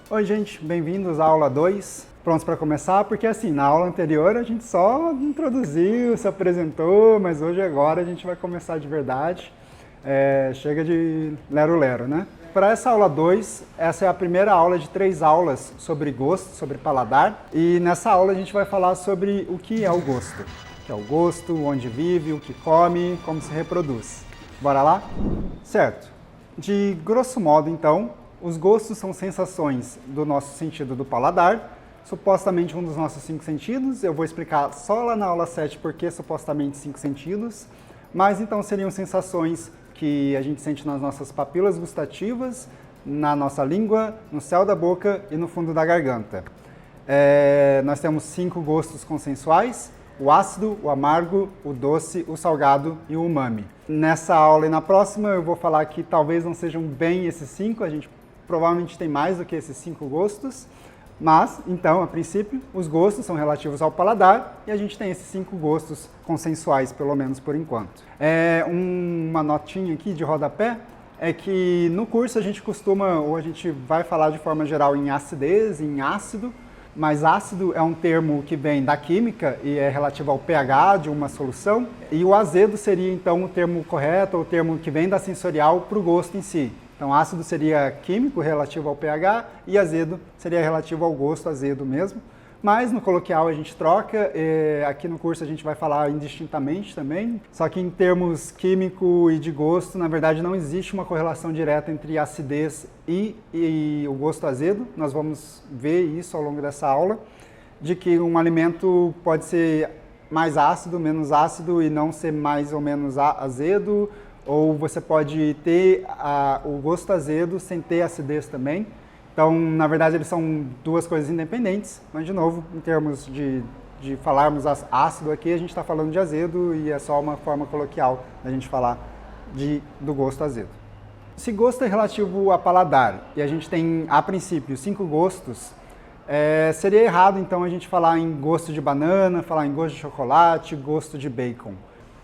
Oi, gente, bem-vindos à aula 2. Prontos para começar? Porque assim, na aula anterior a gente só introduziu, se apresentou, mas hoje agora a gente vai começar de verdade. Chega de lero-lero, né? Para essa aula 2, essa é a primeira aula de 3 aulas sobre gosto, sobre paladar. E nessa aula a gente vai falar sobre o que é o gosto. O que é o gosto, onde vive, o que come, como se reproduz. Bora lá? Certo. De grosso modo, então, os gostos são sensações do nosso sentido do paladar, supostamente um dos nossos 5 sentidos. Eu vou explicar só lá na aula 7 porque supostamente 5 sentidos, mas então seriam sensações que a gente sente nas nossas papilas gustativas, na nossa língua, no céu da boca e no fundo da garganta. Nós temos 5 gostos consensuais: o ácido, o amargo, o doce, o salgado e o umami. Nessa aula e na próxima eu vou falar que talvez não sejam bem esses 5, a gente provavelmente tem mais do que esses 5 gostos, mas, então, a princípio, os gostos são relativos ao paladar e a gente tem esses 5 gostos consensuais, pelo menos por enquanto. Uma notinha aqui de rodapé é que no curso a gente costuma, ou a gente vai falar de forma geral em acidez, em ácido, mas ácido é um termo que vem da química e é relativo ao pH de uma solução, e o azedo seria então o termo correto, ou o termo que vem da sensorial para o gosto em si. Então, ácido seria químico, relativo ao pH, e azedo seria relativo ao gosto, azedo mesmo. Mas no coloquial a gente troca, aqui no curso a gente vai falar indistintamente também. Só que em termos químico e de gosto, na verdade não existe uma correlação direta entre acidez e o gosto azedo. Nós vamos ver isso ao longo dessa aula, de que um alimento pode ser mais ácido, menos ácido e não ser mais ou menos azedo, ou você pode ter o gosto azedo sem ter acidez também. Então, na verdade, eles são duas coisas independentes, mas, de novo, em termos de falarmos ácido aqui, a gente está falando de azedo e é só uma forma coloquial da gente falar do gosto azedo. Se gosto é relativo a paladar e a gente tem, a princípio, 5 gostos, seria errado, então, a gente falar em gosto de banana, falar em gosto de chocolate, gosto de bacon.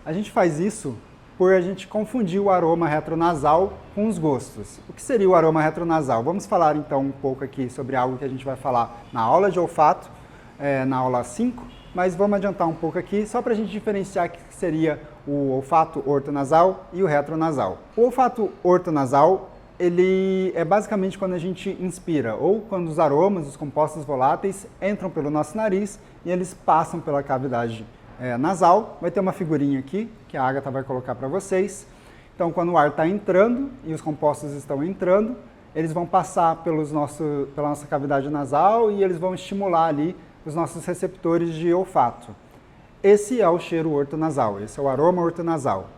A gente faz isso por a gente confundir o aroma retronasal com os gostos. O que seria o aroma retronasal? Vamos falar então um pouco aqui sobre algo que a gente vai falar na aula de olfato, na aula 5, mas vamos adiantar um pouco aqui, só para a gente diferenciar o que seria o olfato ortonasal e o retronasal. O olfato ortonasal, ele é basicamente quando a gente inspira, ou quando os aromas, os compostos voláteis, entram pelo nosso nariz e eles passam pela cavidade nasal. Vai ter uma figurinha aqui que a Agatha vai colocar para vocês. Então, quando o ar está entrando e os compostos estão entrando, eles vão passar pela nossa cavidade nasal e eles vão estimular ali os nossos receptores de olfato. Esse é o cheiro ortonasal, esse é o aroma ortonasal.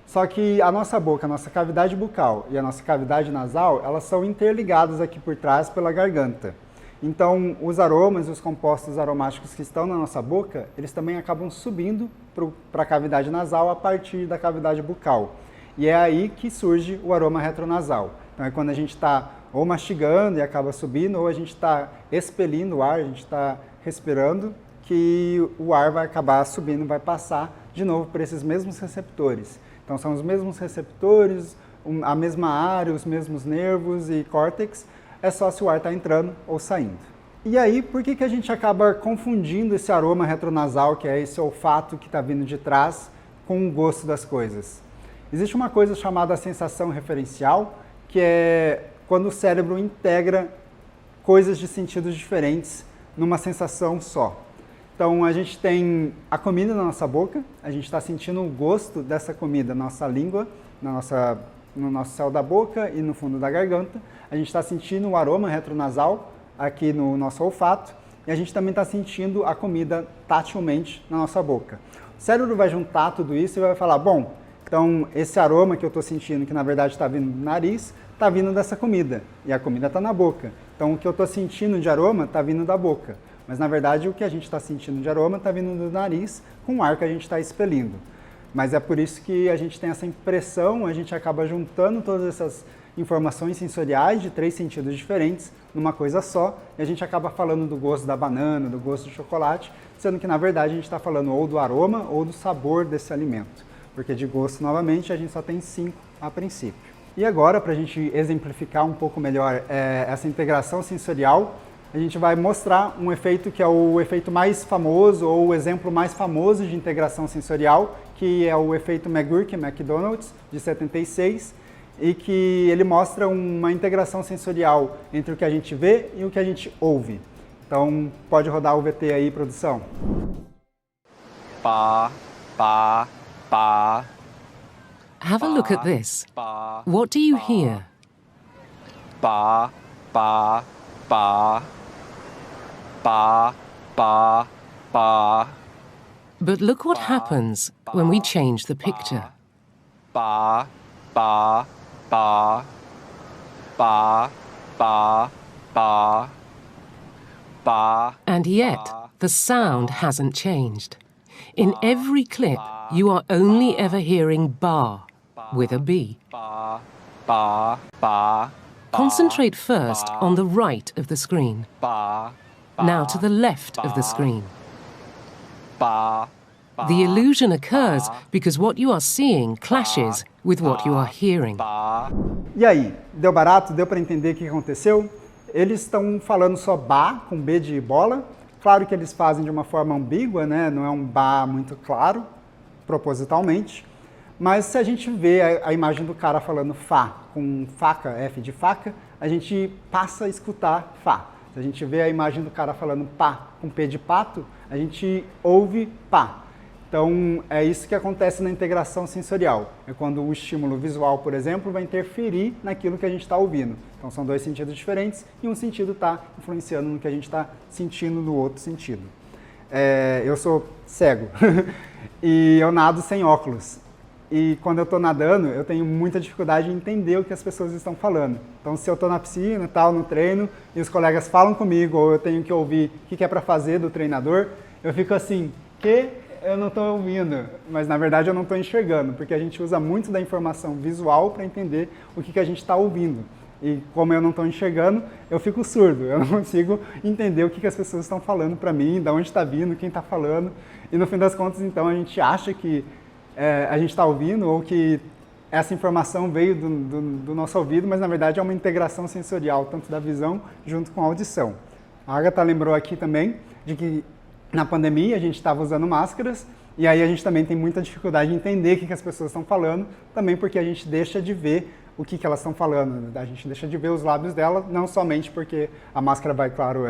Só que a nossa boca, a nossa cavidade bucal e a nossa cavidade nasal, elas são interligadas aqui por trás pela garganta. Então, os aromas e os compostos aromáticos que estão na nossa boca, eles também acabam subindo para a cavidade nasal a partir da cavidade bucal. E é aí que surge o aroma retronasal. Então, é quando a gente está ou mastigando e acaba subindo, ou a gente está expelindo o ar, a gente está respirando, que o ar vai acabar subindo, vai passar de novo por esses mesmos receptores. Então, são os mesmos receptores, a mesma área, os mesmos nervos e córtex, é só se o ar está entrando ou saindo. E aí, por que a gente acaba confundindo esse aroma retronasal, que é esse olfato que está vindo de trás, com o gosto das coisas? Existe uma coisa chamada sensação referencial, que é quando o cérebro integra coisas de sentidos diferentes numa sensação só. Então, a gente tem a comida na nossa boca, a gente está sentindo o gosto dessa comida na nossa língua, no nosso céu da boca e no fundo da garganta. A gente está sentindo o aroma retronasal aqui no nosso olfato e a gente também está sentindo a comida tatilmente na nossa boca. O cérebro vai juntar tudo isso e vai falar, bom, então esse aroma que eu estou sentindo, que na verdade está vindo do nariz, está vindo dessa comida e a comida está na boca. Então o que eu estou sentindo de aroma está vindo da boca, mas na verdade o que a gente está sentindo de aroma está vindo do nariz com o ar que a gente está expelindo. Mas é por isso que a gente tem essa impressão, a gente acaba juntando todas essas informações sensoriais de 3 sentidos diferentes numa coisa só, e a gente acaba falando do gosto da banana, do gosto do chocolate, sendo que na verdade a gente está falando ou do aroma ou do sabor desse alimento. Porque de gosto, novamente, a gente só tem 5 a princípio. E agora, para a gente exemplificar um pouco melhor essa integração sensorial, a gente vai mostrar um efeito que é o efeito mais famoso, ou o exemplo mais famoso de integração sensorial, que é o efeito McGurk-McDonald, de 76, e que ele mostra uma integração sensorial entre o que a gente vê e o que a gente ouve. Então, pode rodar o VT aí, produção. Ba, ba, ba. Have a look at this. What do you hear? Ba, ba, ba. Ba, ba, ba. But look what happens when we change the picture. Ba, ba, ba. Ba, ba, ba. Ba. And yet, the sound hasn't changed. In every clip, you are only ever hearing ba with a B. Ba, ba, ba. Concentrate first on the right of the screen. Ba, Now to the left of the screen. ba. The illusion occurs because what you are seeing clashes with what you are hearing. E aí, deu barato? Deu para entender o que aconteceu? Eles estão falando só ba, com B de bola. Claro que eles fazem de uma forma ambígua, né? Não é um ba muito claro, propositalmente. Mas se a gente vê a imagem do cara falando Fá, com faca, F de faca, a gente passa a escutar Fá. Se a gente vê a imagem do cara falando Pá, com P de pato, a gente ouve Pá. Então, é isso que acontece na integração sensorial. É quando o estímulo visual, por exemplo, vai interferir naquilo que a gente está ouvindo. Então, são dois sentidos diferentes e um sentido está influenciando no que a gente está sentindo no outro sentido. Eu sou cego e eu nado sem óculos. E quando eu estou nadando, eu tenho muita dificuldade em entender o que as pessoas estão falando. Então, se eu estou na piscina, tal, no treino, e os colegas falam comigo, ou eu tenho que ouvir o que é para fazer do treinador, eu fico assim, eu não estou ouvindo, mas na verdade eu não estou enxergando, porque a gente usa muito da informação visual para entender o que a gente está ouvindo. E como eu não estou enxergando, eu fico surdo, eu não consigo entender o que as pessoas estão falando para mim, de onde está vindo, quem está falando. E no fim das contas, então, a gente acha que a gente está ouvindo ou que essa informação veio do nosso ouvido, mas na verdade é uma integração sensorial, tanto da visão junto com a audição. A Agatha lembrou aqui também de que na pandemia a gente estava usando máscaras e aí a gente também tem muita dificuldade de entender o que as pessoas estão falando, também porque a gente deixa de ver o que elas estão falando, a gente deixa de ver os lábios dela, não somente porque a máscara vai, claro,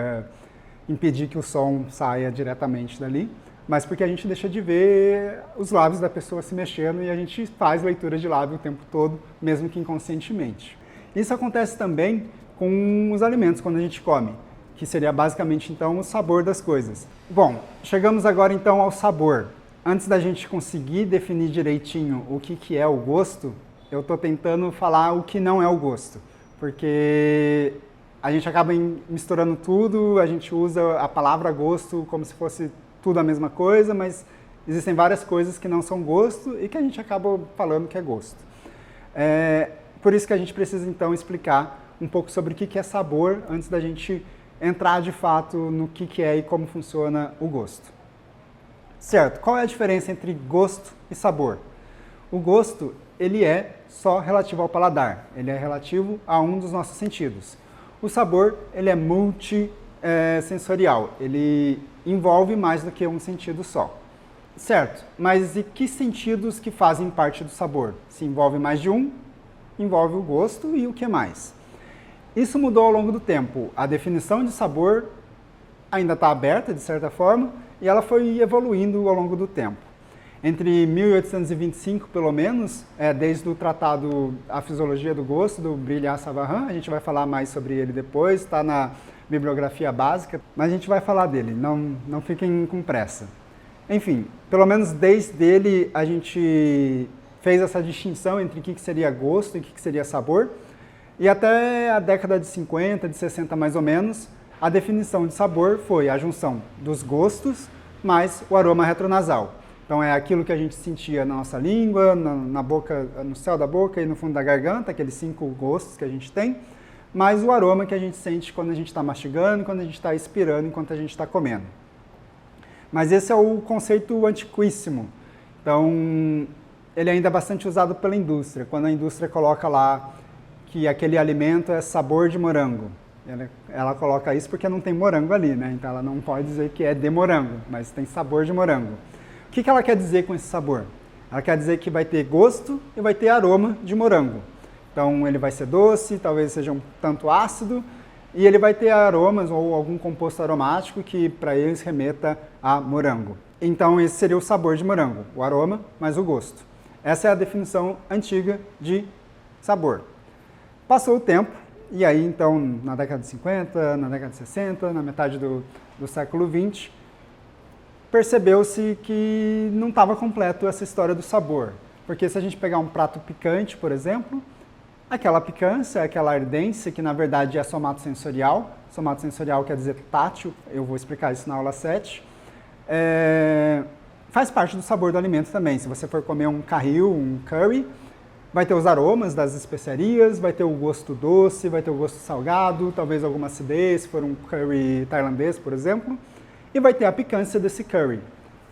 impedir que o som saia diretamente dali, mas porque a gente deixa de ver os lábios da pessoa se mexendo e a gente faz leitura de lábio o tempo todo, mesmo que inconscientemente. Isso acontece também com os alimentos, quando a gente come, que seria basicamente, então, o sabor das coisas. Bom, chegamos agora, então, ao sabor. Antes da gente conseguir definir direitinho o que é o gosto, eu estou tentando falar o que não é o gosto, porque a gente acaba misturando tudo, a gente usa a palavra gosto como se fosse tudo a mesma coisa, mas existem várias coisas que não são gosto e que a gente acaba falando que é gosto. Por isso que a gente precisa, então, explicar um pouco sobre o que é sabor antes da gente entrar, de fato, no que é e como funciona o gosto. Certo, qual é a diferença entre gosto e sabor? O gosto, ele é só relativo ao paladar, ele é relativo a um dos nossos sentidos. O sabor, ele é multissensorial, ele envolve mais do que um sentido só. Certo, mas e que sentidos que fazem parte do sabor? Se envolve mais de um, envolve o gosto e o que mais? Isso mudou ao longo do tempo. A definição de sabor ainda está aberta, de certa forma, e ela foi evoluindo ao longo do tempo. Entre 1825, pelo menos, desde o tratado A Fisiologia do Gosto, do Brillat-Savarin, a gente vai falar mais sobre ele depois, está na bibliografia básica, mas a gente vai falar dele, não fiquem com pressa. Enfim, pelo menos desde ele a gente fez essa distinção entre o que seria gosto e o que seria sabor, e até a década de 50, de 60 mais ou menos, a definição de sabor foi a junção dos gostos mais o aroma retronasal. Então é aquilo que a gente sentia na nossa língua, na boca, no céu da boca e no fundo da garganta, aqueles 5 gostos que a gente tem, mais o aroma que a gente sente quando a gente está mastigando, quando a gente está expirando, enquanto a gente está comendo. Mas esse é o conceito antiquíssimo. Então, ele ainda é bastante usado pela indústria. Quando a indústria coloca lá que aquele alimento é sabor de morango. Ela coloca isso porque não tem morango ali, né? Então ela não pode dizer que é de morango, mas tem sabor de morango. O que ela quer dizer com esse sabor? Ela quer dizer que vai ter gosto e vai ter aroma de morango. Então ele vai ser doce, talvez seja um tanto ácido, e ele vai ter aromas ou algum composto aromático que para eles remeta a morango. Então esse seria o sabor de morango, o aroma mais o gosto. Essa é a definição antiga de sabor. Passou o tempo, e aí então na década de 50, na década de 60, na metade do século 20, percebeu-se que não estava completo essa história do sabor. Porque se a gente pegar um prato picante, por exemplo, aquela picância, aquela ardência, que na verdade é somatosensorial, somatosensorial quer dizer tátil, eu vou explicar isso na aula 7, faz parte do sabor do alimento também. Se você for comer um caril, um curry, vai ter os aromas das especiarias, vai ter o gosto doce, vai ter o gosto salgado, talvez alguma acidez, se for um curry tailandês, por exemplo, e vai ter a picância desse curry.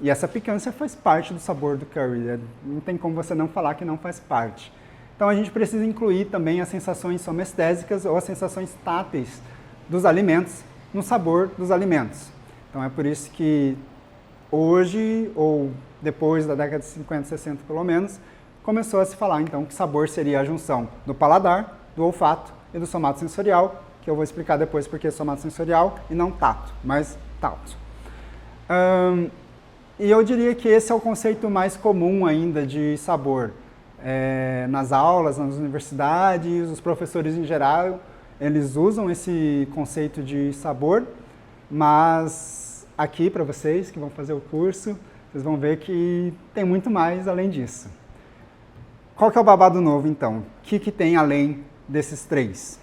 E essa picância faz parte do sabor do curry, não tem como você não falar que não faz parte. Então a gente precisa incluir também as sensações somestésicas ou as sensações táteis dos alimentos no sabor dos alimentos. Então é por isso que hoje, ou depois da década de 50, 60 pelo menos, começou a se falar então que sabor seria a junção do paladar, do olfato e do somatosensorial, que eu vou explicar depois porque é somatosensorial e não tato, mas tato. E eu diria que esse é o conceito mais comum ainda de sabor. Nas aulas, nas universidades, os professores em geral, eles usam esse conceito de sabor, mas aqui para vocês que vão fazer o curso, vocês vão ver que tem muito mais além disso. Qual que é o babado novo, então? O que tem além desses três?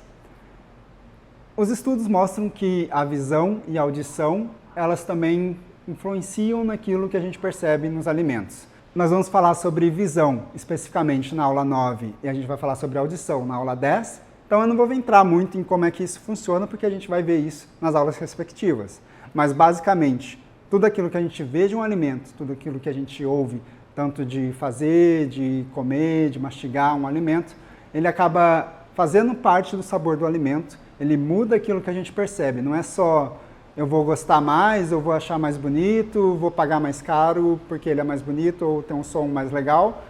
Os estudos mostram que a visão e a audição, elas também influenciam naquilo que a gente percebe nos alimentos. Nós vamos falar sobre visão, especificamente na aula 9, e a gente vai falar sobre audição na aula 10. Então eu não vou entrar muito em como é que isso funciona, porque a gente vai ver isso nas aulas respectivas. Mas basicamente, tudo aquilo que a gente vê de um alimento, tudo aquilo que a gente ouve, tanto de fazer, de comer, de mastigar um alimento, ele acaba fazendo parte do sabor do alimento, ele muda aquilo que a gente percebe. Não é só eu vou gostar mais, eu vou achar mais bonito, vou pagar mais caro porque ele é mais bonito ou tem um som mais legal,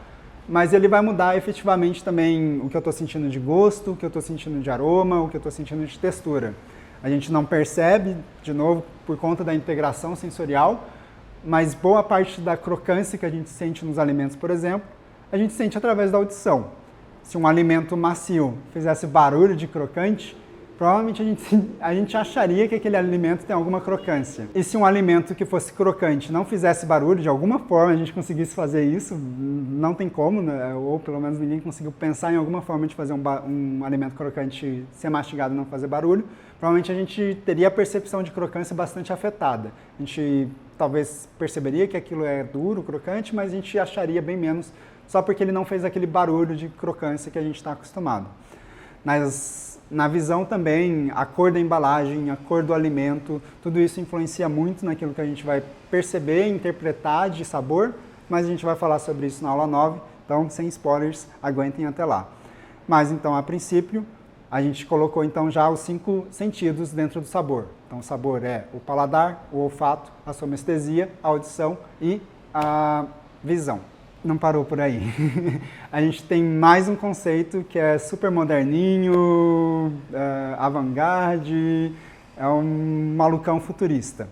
mas ele vai mudar efetivamente também o que eu estou sentindo de gosto, o que eu estou sentindo de aroma, o que eu estou sentindo de textura. A gente não percebe, de novo, por conta da integração sensorial, mas boa parte da crocância que a gente sente nos alimentos, por exemplo, a gente sente através da audição. Se um alimento macio fizesse barulho de crocante, provavelmente a gente acharia que aquele alimento tem alguma crocância. E se um alimento que fosse crocante não fizesse barulho, de alguma forma a gente conseguisse fazer isso, não tem como, né? Ou pelo menos ninguém conseguiu pensar em alguma forma de fazer um alimento crocante ser mastigado e não fazer barulho, provavelmente a gente teria a percepção de crocância bastante afetada. A gente talvez perceberia que aquilo é duro, crocante, mas a gente acharia bem menos só porque ele não fez aquele barulho de crocância que a gente está acostumado. Na visão também, a cor da embalagem, a cor do alimento, tudo isso influencia muito naquilo que a gente vai perceber, interpretar de sabor, mas a gente vai falar sobre isso na aula 9, então sem spoilers, aguentem até lá. Mas então, a princípio, a gente colocou então já os 5 sentidos dentro do sabor. Então o sabor é o paladar, o olfato, a somestesia, a audição e a visão. Não parou por aí. A gente tem mais um conceito que é super moderninho, avant-garde, é um malucão futurista.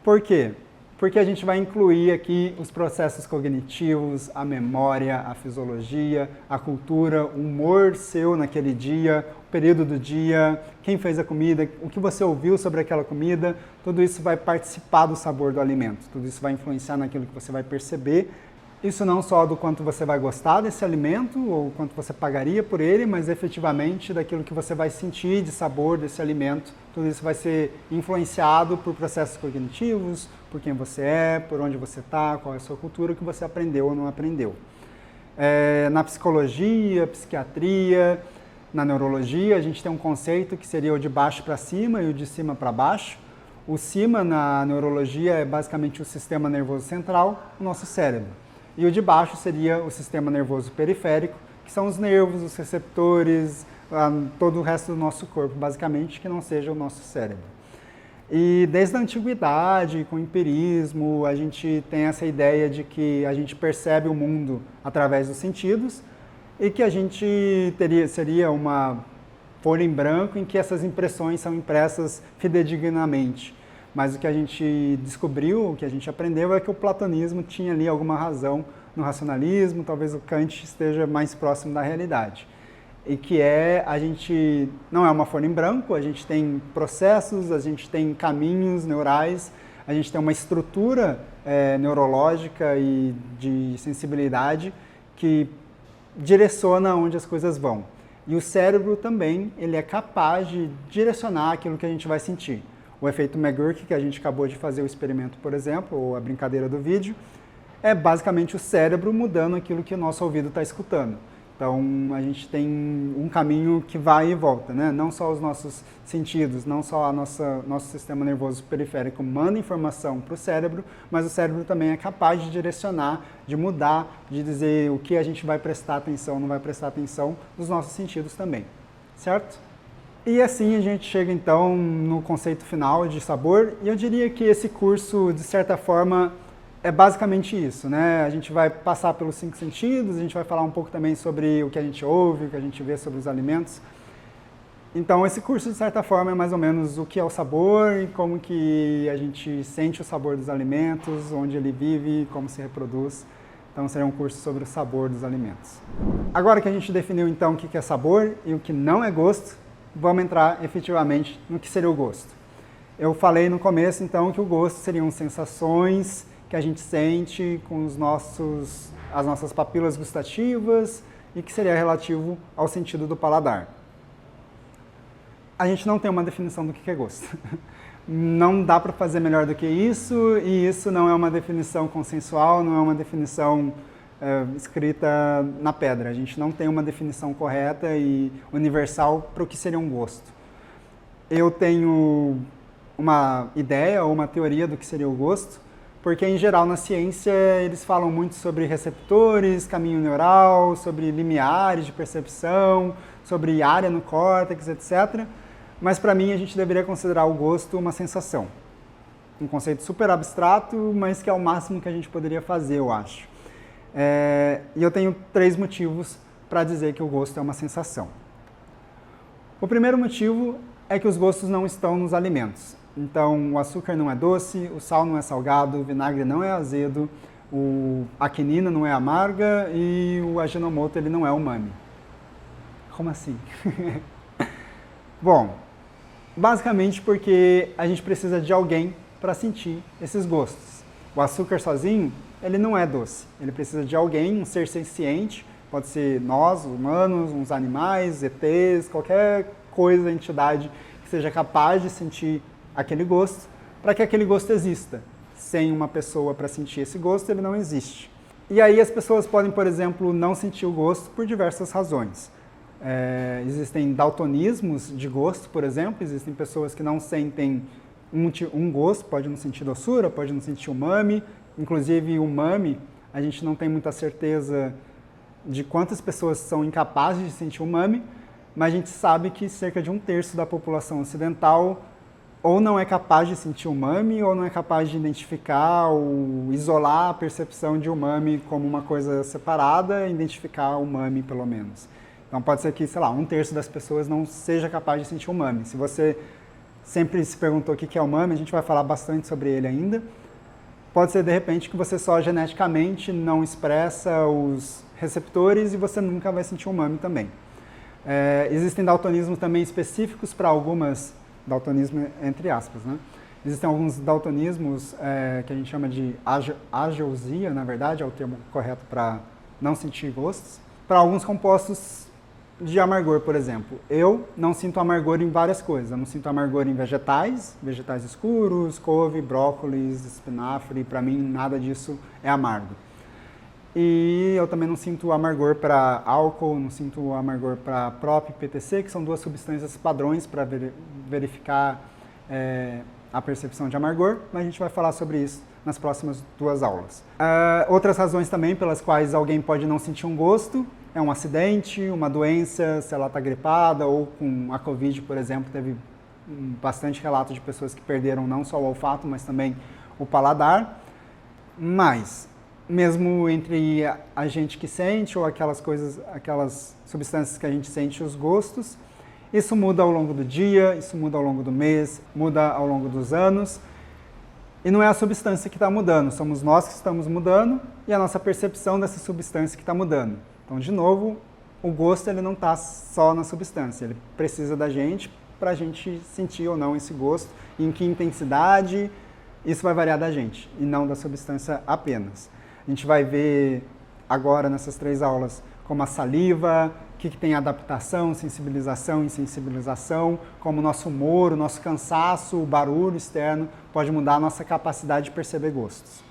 Por quê? Porque a gente vai incluir aqui os processos cognitivos, a memória, a fisiologia, a cultura, o humor seu naquele dia, o período do dia, quem fez a comida, o que você ouviu sobre aquela comida, tudo isso vai participar do sabor do alimento, tudo isso vai influenciar naquilo que você vai perceber. Isso não só do quanto você vai gostar desse alimento ou quanto você pagaria por ele, mas efetivamente daquilo que você vai sentir de sabor desse alimento. Tudo isso vai ser influenciado por processos cognitivos, por quem você é, por onde você está, qual é a sua cultura, o que você aprendeu ou não aprendeu. Na psicologia, psiquiatria, na neurologia, a gente tem um conceito que seria o de baixo para cima e o de cima para baixo. O cima na neurologia é basicamente o sistema nervoso central, o nosso cérebro. E o de baixo seria o sistema nervoso periférico, que são os nervos, os receptores, todo o resto do nosso corpo, basicamente, que não seja o nosso cérebro. E desde a antiguidade, com o empirismo, a gente tem essa ideia de que a gente percebe o mundo através dos sentidos e que a gente seria uma folha em branco em que essas impressões são impressas fidedignamente. Mas o que a gente descobriu, o que a gente aprendeu é que o platonismo tinha ali alguma razão no racionalismo, talvez o Kant esteja mais próximo da realidade. E que a gente não é uma folha em branco, a gente tem processos, a gente tem caminhos neurais, a gente tem uma estrutura neurológica e de sensibilidade que direciona onde as coisas vão. E o cérebro também, ele é capaz de direcionar aquilo que a gente vai sentir. O efeito McGurk, que a gente acabou de fazer o experimento, por exemplo, ou a brincadeira do vídeo, é basicamente o cérebro mudando aquilo que o nosso ouvido está escutando. Então, a gente tem um caminho que vai e volta, né? Não só os nossos sentidos, não só nosso sistema nervoso periférico manda informação para o cérebro, mas o cérebro também é capaz de direcionar, de mudar, de dizer o que a gente vai prestar atenção, não vai prestar atenção, nos nossos sentidos também, certo? E assim a gente chega então no conceito final de sabor, e eu diria que esse curso, de certa forma, é basicamente isso, né? A gente vai passar pelos 5 sentidos, a gente vai falar um pouco também sobre o que a gente ouve, o que a gente vê sobre os alimentos. Então esse curso, de certa forma, é mais ou menos o que é o sabor e como que a gente sente o sabor dos alimentos, onde ele vive, como se reproduz. Então seria um curso sobre o sabor dos alimentos. Agora que a gente definiu então o que é sabor e o que não é gosto, vamos entrar efetivamente no que seria o gosto. Eu falei no começo então que o gosto seriam sensações que a gente sente com as nossas papilas gustativas e que seria relativo ao sentido do paladar. A gente não tem uma definição do que é gosto. Não dá para fazer melhor do que isso, e isso não é uma definição consensual, não é uma definição escrita na pedra. A gente não tem uma definição correta e universal para o que seria um gosto. Eu tenho uma ideia ou uma teoria do que seria o gosto, porque, em geral, na ciência, eles falam muito sobre receptores, caminho neural, sobre limiares de percepção, sobre área no córtex, etc. Mas, para mim, a gente deveria considerar o gosto uma sensação. Um conceito super abstrato, mas que é o máximo que a gente poderia fazer, eu acho. E eu tenho 3 motivos para dizer que o gosto é uma sensação. O primeiro motivo é que os gostos não estão nos alimentos. Então, o açúcar não é doce, o sal não é salgado, o vinagre não é azedo, a quinina não é amarga e o Ajinomoto ele não é umami. Como assim? Bom, basicamente porque a gente precisa de alguém para sentir esses gostos. O açúcar sozinho, ele não é doce. Ele precisa de alguém, um ser senciente, pode ser nós, humanos, uns animais, ETs, qualquer coisa, entidade que seja capaz de sentir aquele gosto, para que aquele gosto exista. Sem uma pessoa para sentir esse gosto, ele não existe. E aí as pessoas podem, por exemplo, não sentir o gosto por diversas razões. Existem daltonismos de gosto, por exemplo, existem pessoas que não sentem um gosto, pode não sentir doçura, pode não sentir umami. Inclusive, umami, a gente não tem muita certeza de quantas pessoas são incapazes de sentir umami, mas a gente sabe que cerca de 1/3 da população ocidental ou não é capaz de sentir umami, ou não é capaz de identificar ou isolar a percepção de umami como uma coisa separada, identificar o umami pelo menos. Então pode ser que, sei lá, 1/3 das pessoas não seja capaz de sentir umami. Se você sempre se perguntou o que é umami, a gente vai falar bastante sobre ele ainda. Pode ser, de repente, que você só geneticamente não expressa os receptores e você nunca vai sentir umami também. Existem daltonismos também específicos para algumas... Daltonismo entre aspas, né? Existem alguns daltonismos que a gente chama de ageusia, na verdade, é o termo correto para não sentir gostos. Para alguns compostos de amargor, por exemplo. Eu não sinto amargor em várias coisas. Eu não sinto amargor em vegetais escuros, couve, brócolis, espinafre. Para mim, nada disso é amargo. E eu também não sinto amargor para álcool, não sinto amargor para PROP e PTC, que são 2 substâncias padrões para verificar a percepção de amargor, mas a gente vai falar sobre isso nas próximas 2 aulas. Outras razões também pelas quais alguém pode não sentir um gosto é um acidente, uma doença, se ela está gripada ou com a Covid, por exemplo, teve bastante relato de pessoas que perderam não só o olfato, mas também o paladar. Mas, mesmo entre a gente que sente ou aquelas substâncias que a gente sente, os gostos, isso muda ao longo do dia, isso muda ao longo do mês, muda ao longo dos anos. E não é a substância que está mudando, somos nós que estamos mudando e a nossa percepção dessa substância que está mudando. Então, de novo, o gosto ele não está só na substância, ele precisa da gente para a gente sentir ou não esse gosto, e em que intensidade, isso vai variar da gente e não da substância apenas. A gente vai ver agora nessas 3 aulas como a saliva, o que tem adaptação, sensibilização, insensibilização, como o nosso humor, o nosso cansaço, o barulho externo pode mudar a nossa capacidade de perceber gostos.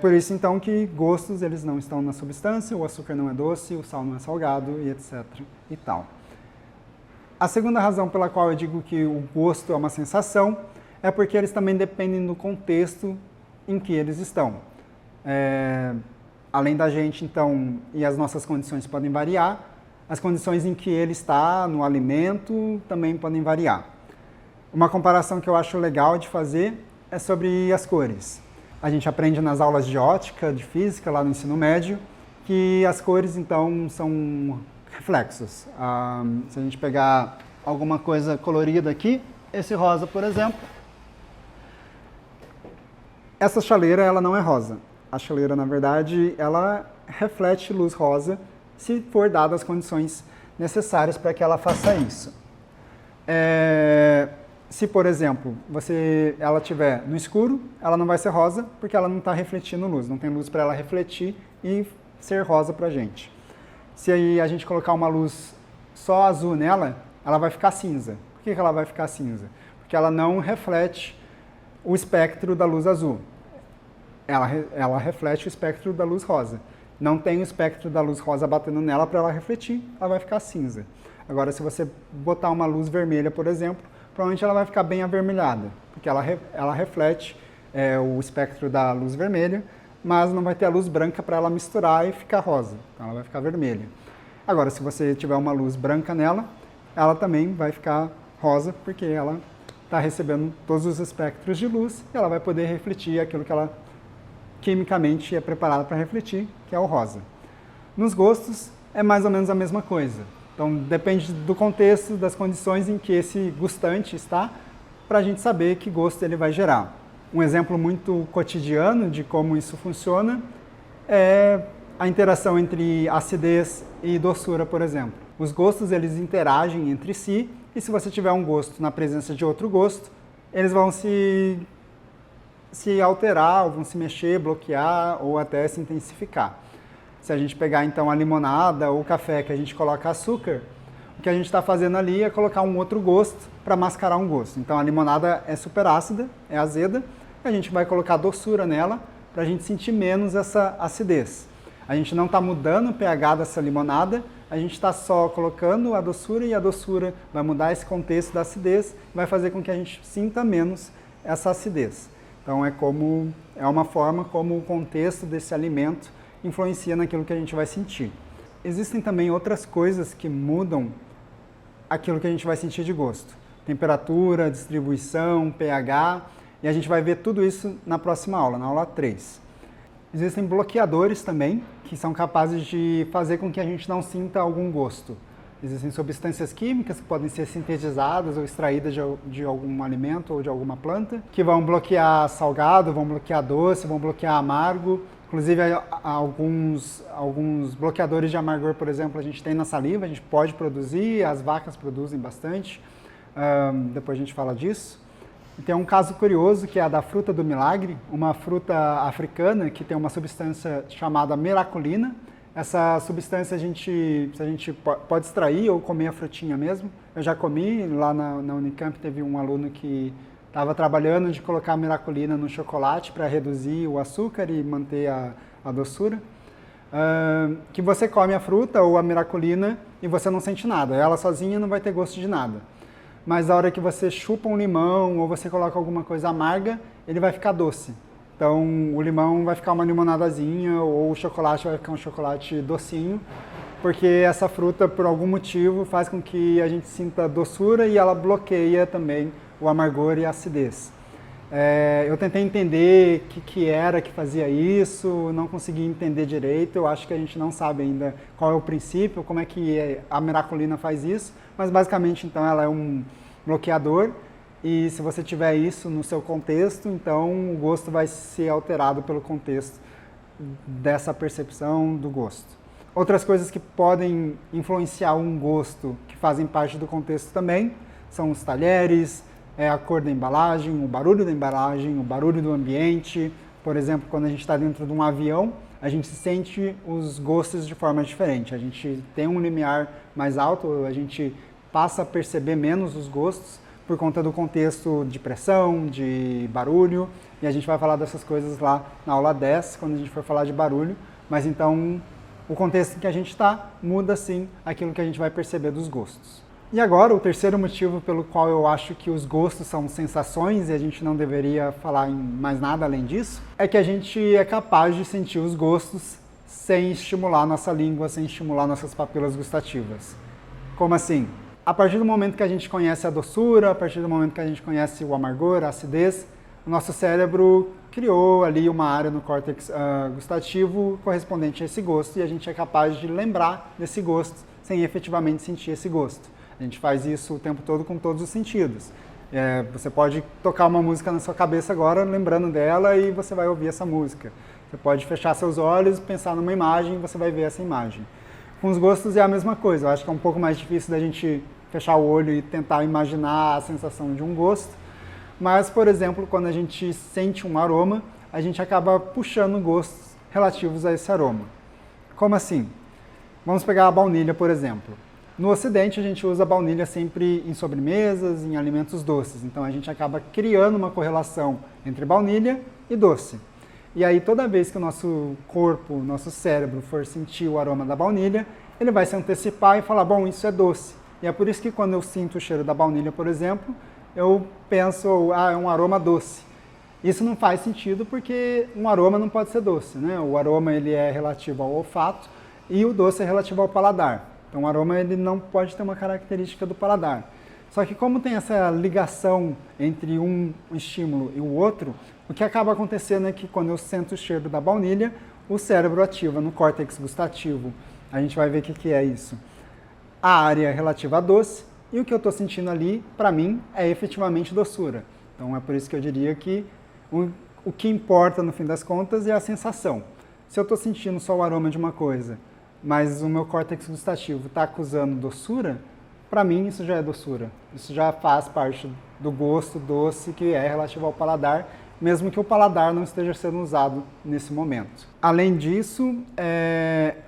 Por isso, então, que gostos eles não estão na substância, o açúcar não é doce, o sal não é salgado, e etc. e tal. A segunda razão pela qual eu digo que o gosto é uma sensação é porque eles também dependem do contexto em que eles estão. Além da gente, então, e as nossas condições podem variar, as condições em que ele está no alimento também podem variar. Uma comparação que eu acho legal de fazer é sobre as cores. A gente aprende nas aulas de ótica, de física, lá no ensino médio, que as cores, então, são reflexos. Se a gente pegar alguma coisa colorida aqui, esse rosa, por exemplo, essa chaleira, ela não é rosa. A chaleira, na verdade, ela reflete luz rosa se for dadas as condições necessárias para que ela faça isso. Se, por exemplo, ela estiver no escuro, ela não vai ser rosa porque ela não está refletindo luz, não tem luz para ela refletir e ser rosa para a gente. Se aí a gente colocar uma luz só azul nela, ela vai ficar cinza. Por que ela vai ficar cinza? Porque ela não reflete o espectro da luz azul. Ela reflete o espectro da luz rosa. Não tem o espectro da luz rosa batendo nela para ela refletir, ela vai ficar cinza. Agora, se você botar uma luz vermelha, por exemplo, provavelmente ela vai ficar bem avermelhada, porque ela reflete o espectro da luz vermelha, mas não vai ter a luz branca para ela misturar e ficar rosa, então ela vai ficar vermelha. Agora, se você tiver uma luz branca nela, ela também vai ficar rosa, porque ela está recebendo todos os espectros de luz e ela vai poder refletir aquilo que ela quimicamente é preparada para refletir, que é o rosa. Nos gostos, é mais ou menos a mesma coisa. Então, depende do contexto, das condições em que esse gustante está, para a gente saber que gosto ele vai gerar. Um exemplo muito cotidiano de como isso funciona é a interação entre acidez e doçura, por exemplo. Os gostos, eles interagem entre si, e se você tiver um gosto na presença de outro gosto, eles vão se alterar, ou vão se mexer, bloquear, ou até se intensificar. Se a gente pegar, então, a limonada ou o café que a gente coloca açúcar, o que a gente está fazendo ali é colocar um outro gosto para mascarar um gosto. Então, a limonada é super ácida, é azeda, a gente vai colocar doçura nela para a gente sentir menos essa acidez. A gente não está mudando o pH dessa limonada, a gente está só colocando a doçura e a doçura vai mudar esse contexto da acidez, vai fazer com que a gente sinta menos essa acidez. Então, é uma forma como o contexto desse alimento influencia naquilo que a gente vai sentir. Existem também outras coisas que mudam aquilo que a gente vai sentir de gosto. Temperatura, distribuição, pH, e a gente vai ver tudo isso na próxima aula, na aula 3. Existem bloqueadores também, que são capazes de fazer com que a gente não sinta algum gosto. Existem substâncias químicas que podem ser sintetizadas ou extraídas de algum alimento ou de alguma planta, que vão bloquear salgado, vão bloquear doce, vão bloquear amargo. Inclusive, alguns bloqueadores de amargor, por exemplo, a gente tem na saliva, a gente pode produzir, as vacas produzem bastante, depois a gente fala disso. E tem um caso curioso que é a da fruta do milagre, uma fruta africana que tem uma substância chamada miraculina. Essa substância a gente pode extrair ou comer a frutinha mesmo. Eu já comi, lá na Unicamp teve um aluno que estava trabalhando de colocar a miraculina no chocolate para reduzir o açúcar e manter a doçura. Que você come a fruta ou a miraculina e você não sente nada. Ela sozinha não vai ter gosto de nada. Mas a hora que você chupa um limão ou você coloca alguma coisa amarga, ele vai ficar doce. Então, o limão vai ficar uma limonadazinha ou o chocolate vai ficar um chocolate docinho, porque essa fruta, por algum motivo, faz com que a gente sinta doçura e ela bloqueia também o amargor e a acidez. Eu tentei entender o que era que fazia isso, não consegui entender direito, eu acho que a gente não sabe ainda qual é o princípio, como é que a miraculina faz isso, mas basicamente então ela é um bloqueador e se você tiver isso no seu contexto, então o gosto vai ser alterado pelo contexto dessa percepção do gosto. Outras coisas que podem influenciar um gosto, que fazem parte do contexto também, são os talheres, a cor da embalagem, o barulho da embalagem, o barulho do ambiente. Por exemplo, quando a gente está dentro de um avião, a gente sente os gostos de forma diferente. A gente tem um limiar mais alto, a gente passa a perceber menos os gostos por conta do contexto de pressão, de barulho, e a gente vai falar dessas coisas lá na aula 10, quando a gente for falar de barulho, mas então o contexto em que a gente está muda sim aquilo que a gente vai perceber dos gostos. E agora, o terceiro motivo pelo qual eu acho que os gostos são sensações e a gente não deveria falar em mais nada além disso, é que a gente é capaz de sentir os gostos sem estimular nossa língua, sem estimular nossas papilas gustativas. Como assim? A partir do momento que a gente conhece a doçura, a partir do momento que a gente conhece o amargor, a acidez, o nosso cérebro criou ali uma área no córtex gustativo correspondente a esse gosto e a gente é capaz de lembrar desse gosto sem efetivamente sentir esse gosto. A gente faz isso o tempo todo com todos os sentidos. Você pode tocar uma música na sua cabeça agora, lembrando dela, e você vai ouvir essa música. Você pode fechar seus olhos, pensar numa imagem, e você vai ver essa imagem. Com os gostos é a mesma coisa. Eu acho que é um pouco mais difícil da gente fechar o olho e tentar imaginar a sensação de um gosto. Mas, por exemplo, quando a gente sente um aroma, a gente acaba puxando gostos relativos a esse aroma. Como assim? Vamos pegar a baunilha, por exemplo. No Ocidente, a gente usa a baunilha sempre em sobremesas, em alimentos doces. Então, a gente acaba criando uma correlação entre baunilha e doce. E aí, toda vez que o nosso corpo, o nosso cérebro for sentir o aroma da baunilha, ele vai se antecipar e falar, bom, isso é doce. E é por isso que quando eu sinto o cheiro da baunilha, por exemplo, eu penso, é um aroma doce. Isso não faz sentido porque um aroma não pode ser doce, né? O aroma ele é relativo ao olfato e o doce é relativo ao paladar. Então, o aroma ele não pode ter uma característica do paladar. Só que como tem essa ligação entre um estímulo e o outro, o que acaba acontecendo é que quando eu sinto o cheiro da baunilha, o cérebro ativa no córtex gustativo. A gente vai ver o que é isso. A área relativa a doce, e o que eu estou sentindo ali, para mim, é efetivamente doçura. Então, é por isso que eu diria que o que importa, no fim das contas, é a sensação. Se eu estou sentindo só o aroma de uma coisa, mas o meu córtex gustativo está acusando doçura, para mim isso já é doçura. Isso já faz parte do gosto doce que é relativo ao paladar, mesmo que o paladar não esteja sendo usado nesse momento. Além disso,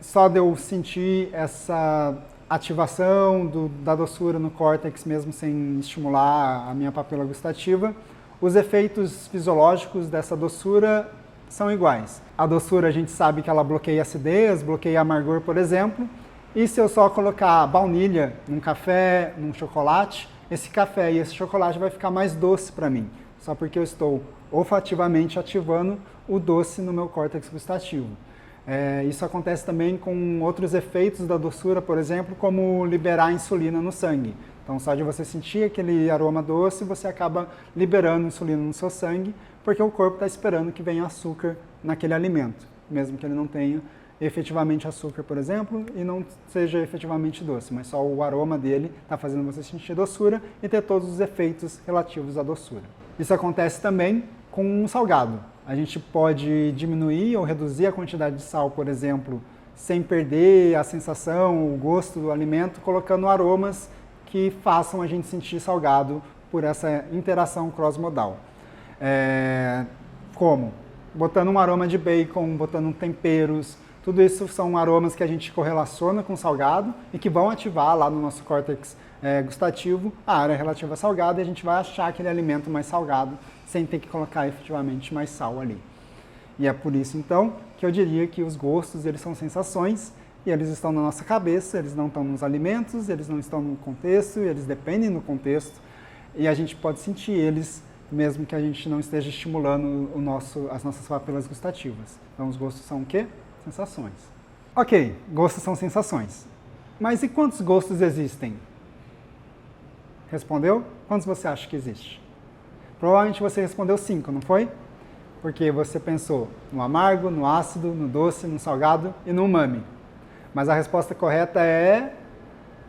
só de eu sentir essa ativação da doçura no córtex, mesmo sem estimular a minha papila gustativa, os efeitos fisiológicos dessa doçura são iguais. A doçura a gente sabe que ela bloqueia a acidez, bloqueia amargor, por exemplo, e se eu só colocar baunilha num café, num chocolate, esse café e esse chocolate vai ficar mais doce para mim, só porque eu estou olfativamente ativando o doce no meu córtex gustativo. Isso acontece também com outros efeitos da doçura, por exemplo, como liberar insulina no sangue. Então, só de você sentir aquele aroma doce, você acaba liberando insulina no seu sangue, porque o corpo está esperando que venha açúcar naquele alimento, mesmo que ele não tenha efetivamente açúcar, por exemplo, e não seja efetivamente doce, mas só o aroma dele está fazendo você sentir doçura e ter todos os efeitos relativos à doçura. Isso acontece também com um salgado. A gente pode diminuir ou reduzir a quantidade de sal, por exemplo, sem perder a sensação, o gosto do alimento, colocando aromas que façam a gente sentir salgado por essa interação cross-modal. Como? Botando um aroma de bacon, botando temperos, tudo isso são aromas que a gente correlaciona com salgado e que vão ativar lá no nosso córtex gustativo a área relativa a salgado e a gente vai achar aquele alimento mais salgado sem ter que colocar efetivamente mais sal ali. E é por isso, então, que eu diria que os gostos, eles são sensações e eles estão na nossa cabeça, eles não estão nos alimentos, eles não estão no contexto, eles dependem do contexto e a gente pode sentir eles mesmo que a gente não esteja estimulando as nossas papilas gustativas. Então, os gostos são o quê? Sensações. Ok, gostos são sensações. Mas e quantos gostos existem? Respondeu? Quantos você acha que existe? Provavelmente você respondeu 5, não foi? Porque você pensou no amargo, no ácido, no doce, no salgado e no umami. Mas a resposta correta é...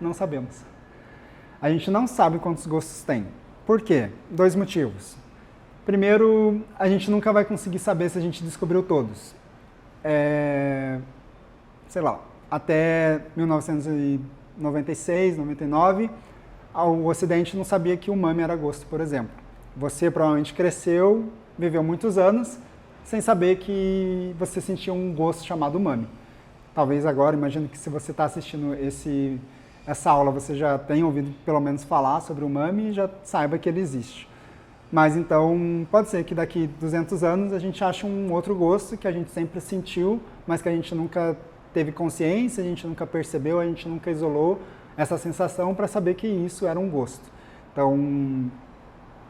não sabemos. A gente não sabe quantos gostos tem. Por quê? 2 motivos. Primeiro, a gente nunca vai conseguir saber se a gente descobriu todos. Sei lá, até 1996, 99, o Ocidente não sabia que umami era gosto, por exemplo. Você provavelmente cresceu, viveu muitos anos, sem saber que você sentia um gosto chamado umami. Talvez agora, imagino que se você está assistindo essa aula, você já tenha ouvido pelo menos falar sobre o umami e já saiba que ele existe. Mas então, pode ser que daqui 200 anos a gente ache um outro gosto que a gente sempre sentiu, mas que a gente nunca teve consciência, a gente nunca percebeu, a gente nunca isolou essa sensação para saber que isso era um gosto. Então,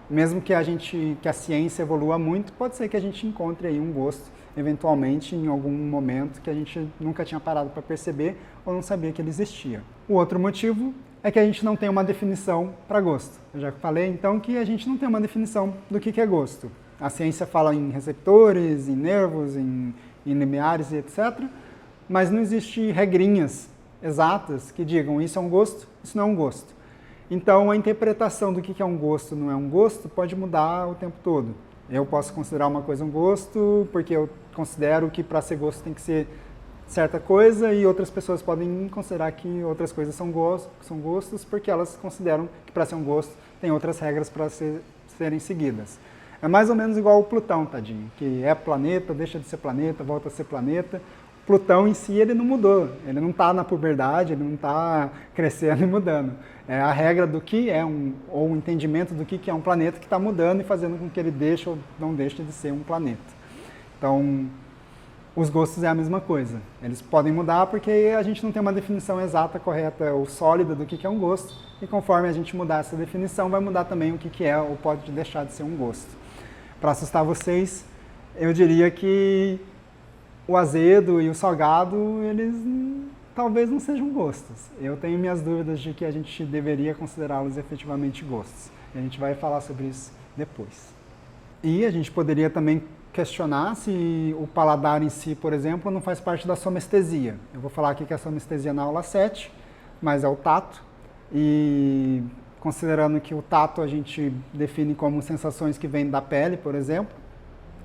mesmo que a ciência evolua muito, pode ser que a gente encontre aí um gosto, eventualmente, em algum momento que a gente nunca tinha parado para perceber ou não sabia que ele existia. O outro motivo é que a gente não tem uma definição para gosto. Eu já falei, então, que a gente não tem uma definição do que é gosto. A ciência fala em receptores, em nervos, em limiares e etc., mas não existe regrinhas exatas que digam isso é um gosto, isso não é um gosto. Então, a interpretação do que é um gosto não é um gosto pode mudar o tempo todo. Eu posso considerar uma coisa um gosto porque eu considero que para ser gosto tem que ser certa coisa e outras pessoas podem considerar que outras coisas são gostos porque elas consideram que para ser um gosto tem outras regras para serem seguidas. É mais ou menos igual o Plutão, tadinho, que é planeta, deixa de ser planeta, volta a ser planeta. Plutão em si ele não mudou, ele não está na puberdade, ele não está crescendo e mudando. É a regra do que é ou o entendimento do que é um planeta que está mudando e fazendo com que ele deixe ou não deixe de ser um planeta. Então, os gostos é a mesma coisa. Eles podem mudar porque a gente não tem uma definição exata, correta ou sólida do que é um gosto, e conforme a gente mudar essa definição, vai mudar também o que é ou pode deixar de ser um gosto. Para assustar vocês, eu diria que o azedo e o salgado, eles talvez não sejam gostos. Eu tenho minhas dúvidas de que a gente deveria considerá-los efetivamente gostos. E a gente vai falar sobre isso depois. E a gente poderia também questionar se o paladar em si, por exemplo, não faz parte da somestesia. Eu vou falar aqui que é a somestesia na aula 7, mas é o tato. E considerando que o tato a gente define como sensações que vêm da pele, por exemplo,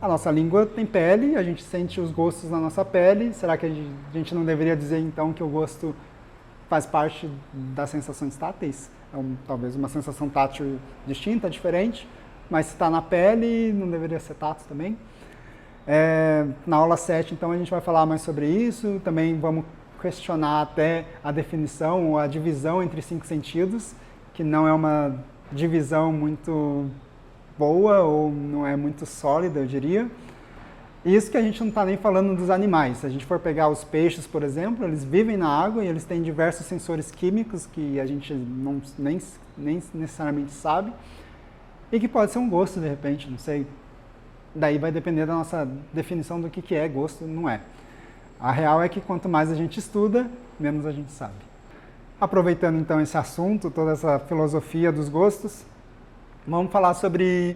a nossa língua tem pele, a gente sente os gostos na nossa pele. Será que a gente não deveria dizer, então, que o gosto faz parte das sensações táteis? Talvez uma sensação tátil distinta, diferente, mas se está na pele, não deveria ser tato também? Na aula 7, então, a gente vai falar mais sobre isso. Também vamos questionar até a definição ou a divisão entre 5 sentidos, que não é uma divisão muito boa ou não é muito sólida, eu diria. Isso que a gente não está nem falando dos animais. Se a gente for pegar os peixes, por exemplo, eles vivem na água e eles têm diversos sensores químicos que a gente nem necessariamente sabe e que pode ser um gosto, de repente, não sei. Daí vai depender da nossa definição do que é gosto, não é. A real é que quanto mais a gente estuda, menos a gente sabe. Aproveitando então esse assunto, toda essa filosofia dos gostos, vamos falar sobre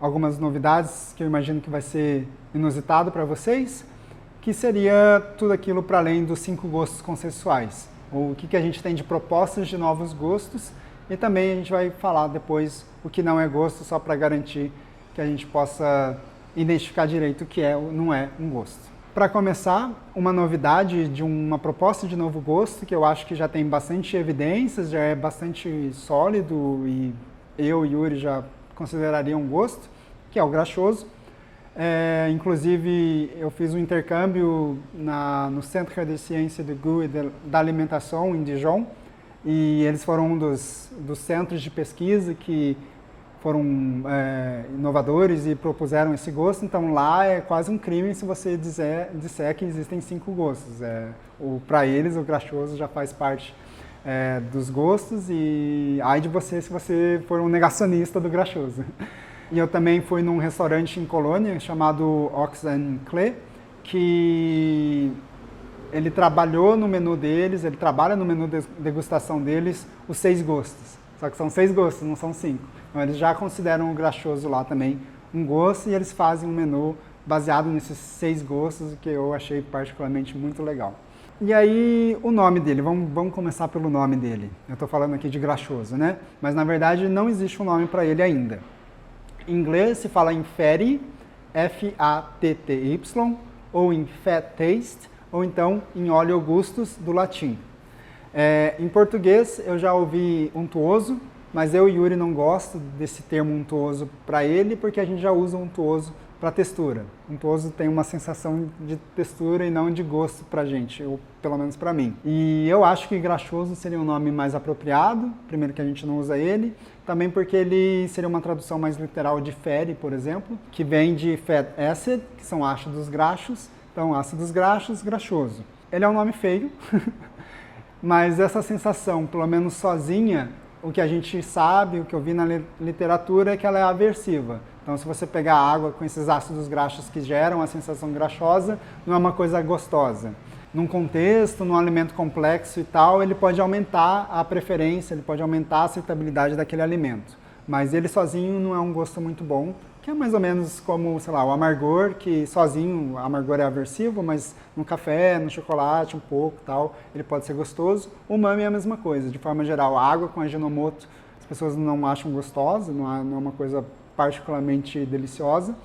algumas novidades que eu imagino que vai ser inusitado para vocês, que seria tudo aquilo para além dos 5 gostos consensuais. O que a gente tem de propostas de novos gostos e também a gente vai falar depois o que não é gosto, só para garantir que a gente possa identificar direito o que é ou não é um gosto. Para começar, uma novidade de uma proposta de novo gosto, que eu acho que já tem bastante evidências, já é bastante sólido e eu e Yuri já consideraria um gosto, que é o graxoso. Inclusive, eu fiz um intercâmbio no Centre de Ciência do Goût e da Alimentação, em Dijon, e eles foram um dos centros de pesquisa que foram inovadores e propuseram esse gosto. Então, lá é quase um crime se você disser que existem 5 gostos. Para eles, o graxoso já faz parte dos gostos e ai de você se você for um negacionista do graxoso. E eu também fui num restaurante em Colônia chamado Ox & Clé, que ele trabalhou no menu deles, ele trabalha no menu de degustação deles os 6 gostos. Só que são 6 gostos, não são 5. Então eles já consideram o graxoso lá também um gosto e eles fazem um menu baseado nesses 6 gostos, que eu achei particularmente muito legal. E aí o nome dele, vamos começar pelo nome dele. Eu estou falando aqui de graxoso, né? Mas na verdade não existe um nome para ele ainda. Em inglês se fala em fatty, F-A-T-T-Y, ou em fat taste, ou então em óleo augustus do latim. Em português eu já ouvi untuoso, mas eu e Yuri não gosto desse termo untuoso para ele, porque a gente já usa untuoso para textura. Untuoso tem uma sensação de textura e não de gosto para a gente, ou pelo menos para mim. E eu acho que graxoso seria um nome mais apropriado, primeiro que a gente não usa ele, também porque ele seria uma tradução mais literal de fatty, por exemplo, que vem de fat acid, que são ácidos graxos, então ácidos graxos, graxoso. Ele é um nome feio, mas essa sensação, pelo menos sozinha, o que a gente sabe, o que eu vi na literatura é que ela é aversiva. Então, se você pegar água com esses ácidos graxos que geram a sensação graxosa, não é uma coisa gostosa. Num contexto, num alimento complexo e tal, ele pode aumentar a preferência, ele pode aumentar a aceitabilidade daquele alimento. Mas ele sozinho não é um gosto muito bom, que é mais ou menos como, sei lá, o amargor, que sozinho o amargor é aversivo, mas no café, no chocolate, um pouco tal, ele pode ser gostoso. O umami é a mesma coisa, de forma geral, a água com Ajinomoto as pessoas não acham gostosa, não é uma coisa particularmente deliciosa,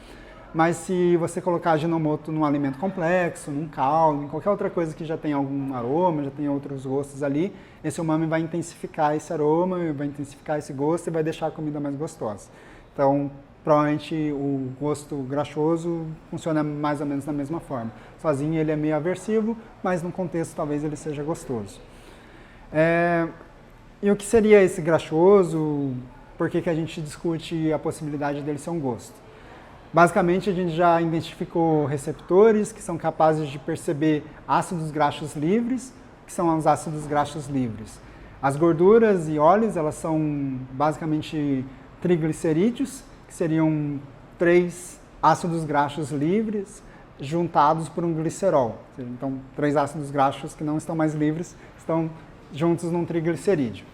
mas se você colocar Ajinomoto num alimento complexo, num caldo, em qualquer outra coisa que já tem algum aroma, já tem outros gostos ali, esse umami vai intensificar esse aroma, vai intensificar esse gosto e vai deixar a comida mais gostosa. Então, provavelmente o gosto graxoso funciona mais ou menos da mesma forma. Sozinho ele é meio aversivo, mas no contexto talvez ele seja gostoso. E o que seria esse graxoso? Por que a gente discute a possibilidade dele ser um gosto? Basicamente, a gente já identificou receptores que são capazes de perceber ácidos graxos livres, que são os ácidos graxos livres. As gorduras e óleos, elas são basicamente triglicerídeos, que seriam 3 ácidos graxos livres juntados por um glicerol. Então, 3 ácidos graxos que não estão mais livres estão juntos num triglicerídeo.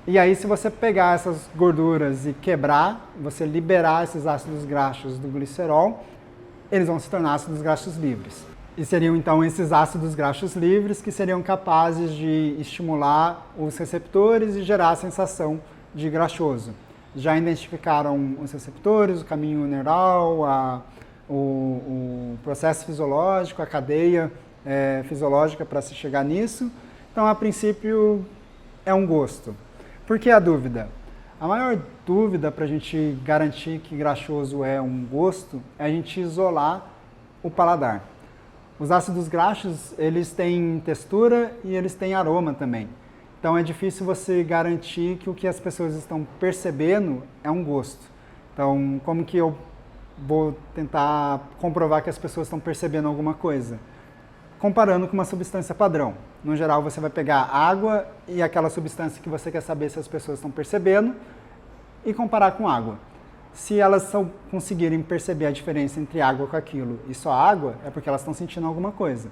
E aí, se você pegar essas gorduras e quebrar, você liberar esses ácidos graxos do glicerol, eles vão se tornar ácidos graxos livres. E seriam, então, esses ácidos graxos livres que seriam capazes de estimular os receptores e gerar a sensação de graxoso. Já identificaram os receptores, o caminho neural, o processo fisiológico, a cadeia fisiológica para se chegar nisso. Então, a princípio, é um gosto. Por que a dúvida? A maior dúvida para a gente garantir que graxoso é um gosto é a gente isolar o paladar. Os ácidos graxos, eles têm textura e eles têm aroma também. Então é difícil você garantir que o que as pessoas estão percebendo é um gosto. Então, como que eu vou tentar comprovar que as pessoas estão percebendo alguma coisa? Comparando com uma substância padrão. No geral, você vai pegar água e aquela substância que você quer saber se as pessoas estão percebendo e comparar com água. Se elas conseguirem perceber a diferença entre água com aquilo e só água, é porque elas estão sentindo alguma coisa.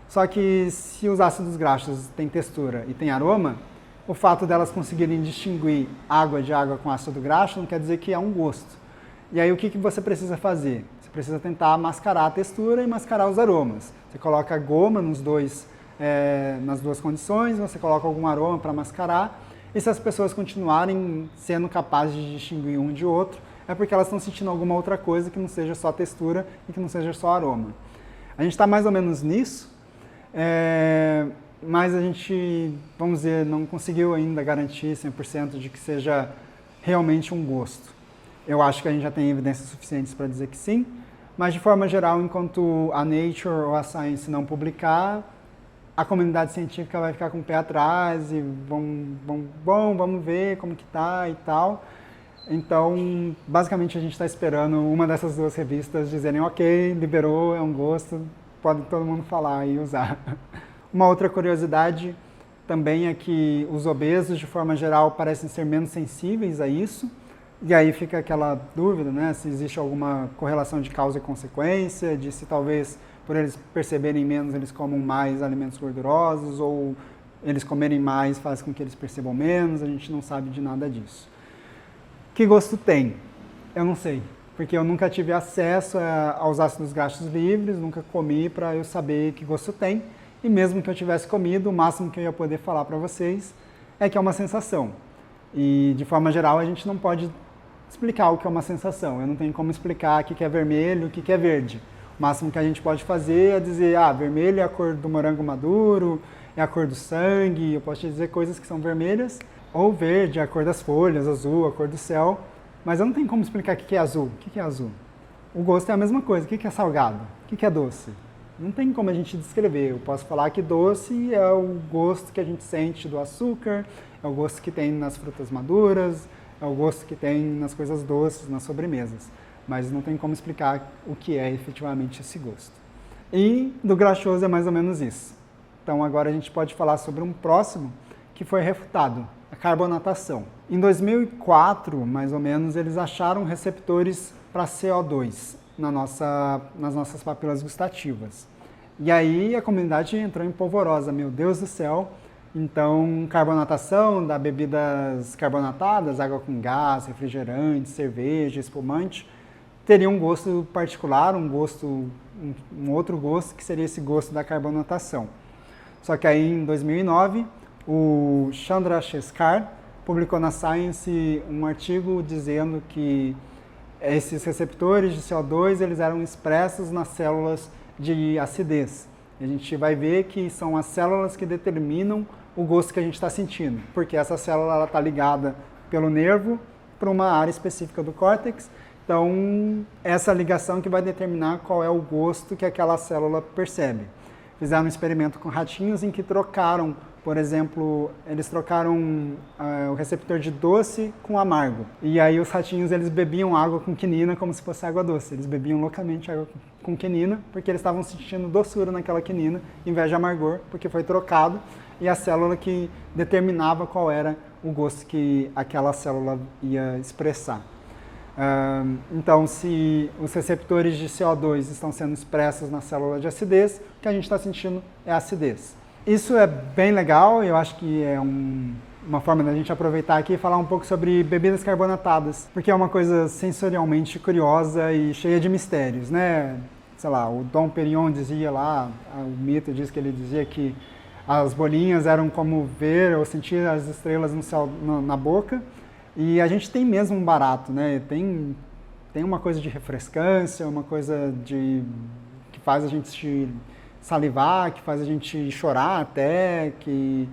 Só que se os ácidos graxos têm textura e têm aroma, o fato delas conseguirem distinguir água de água com ácido graxo não quer dizer que é um gosto. E aí o que você precisa fazer? Você precisa tentar mascarar a textura e mascarar os aromas. Você coloca goma nas duas condições, você coloca algum aroma para mascarar, e se as pessoas continuarem sendo capazes de distinguir um de outro, é porque elas estão sentindo alguma outra coisa que não seja só textura e que não seja só aroma. A gente está mais ou menos nisso, mas a gente, vamos dizer, não conseguiu ainda garantir 100% de que seja realmente um gosto. Eu acho que a gente já tem evidências suficientes para dizer que sim, mas de forma geral, enquanto a Nature ou a Science não publicar, a comunidade científica vai ficar com o pé atrás e vamos ver como que tá e tal. Então, basicamente a gente está esperando uma dessas 2 revistas dizerem ok, liberou, é um gosto, pode todo mundo falar e usar. Uma outra curiosidade também é que os obesos, de forma geral, parecem ser menos sensíveis a isso. E aí fica aquela dúvida, né, se existe alguma correlação de causa e consequência, de se talvez por eles perceberem menos, eles comam mais alimentos gordurosos, ou eles comerem mais faz com que eles percebam menos, a gente não sabe de nada disso. Que gosto tem? Eu não sei, porque eu nunca tive acesso aos ácidos graxos livres, nunca comi para eu saber que gosto tem, e mesmo que eu tivesse comido, o máximo que eu ia poder falar para vocês é que é uma sensação. E, de forma geral, a gente não pode explicar o que é uma sensação. Eu não tenho como explicar o que é vermelho, o que é verde. O máximo que a gente pode fazer é dizer, vermelho é a cor do morango maduro, é a cor do sangue. Eu posso te dizer coisas que são vermelhas, ou verde é a cor das folhas, azul a cor do céu. Mas eu não tenho como explicar o que é azul. O que é azul? O gosto é a mesma coisa. O que é salgado? O que é doce? Não tem como a gente descrever. Eu posso falar que doce é o gosto que a gente sente do açúcar, é o gosto que tem nas frutas maduras, é o gosto que tem nas coisas doces, nas sobremesas. Mas não tem como explicar o que é efetivamente esse gosto. E do graxoso é mais ou menos isso. Então agora a gente pode falar sobre um próximo que foi refutado, a carbonatação. Em 2004, mais ou menos, eles acharam receptores para CO2 nas nossas papilas gustativas. E aí a comunidade entrou em polvorosa, meu Deus do céu. Então, carbonatação da bebidas carbonatadas, água com gás, refrigerante, cerveja, espumante, teria um gosto particular, um outro gosto, que seria esse gosto da carbonatação. Só que aí, em 2009, o Chandrasekhar publicou na Science um artigo dizendo que esses receptores de CO2 eles eram expressos nas células de acidez. A gente vai ver que são as células que determinam o gosto que a gente está sentindo, porque essa célula está ligada pelo nervo para uma área específica do córtex. Então, essa ligação que vai determinar qual é o gosto que aquela célula percebe. Fizeram um experimento com ratinhos em que trocaram, por exemplo, eles trocaram o receptor de doce com amargo. E aí os ratinhos eles bebiam água com quinina como se fosse água doce. Eles bebiam loucamente água com quinina porque eles estavam sentindo doçura naquela quinina em vez de amargor, porque foi trocado e a célula que determinava qual era o gosto que aquela célula ia expressar. Então, se os receptores de CO2 estão sendo expressos na célula de acidez, o que a gente está sentindo é acidez. Isso é bem legal, eu acho que é uma forma da gente aproveitar aqui e falar um pouco sobre bebidas carbonatadas, porque é uma coisa sensorialmente curiosa e cheia de mistérios, né? Sei lá, o Dom Perignon dizia lá, o mito diz que ele dizia que as bolinhas eram como ver ou sentir as estrelas no céu, na boca. E a gente tem mesmo um barato, né? Tem uma coisa de refrescância, uma coisa que faz a gente salivar, que faz a gente chorar até, que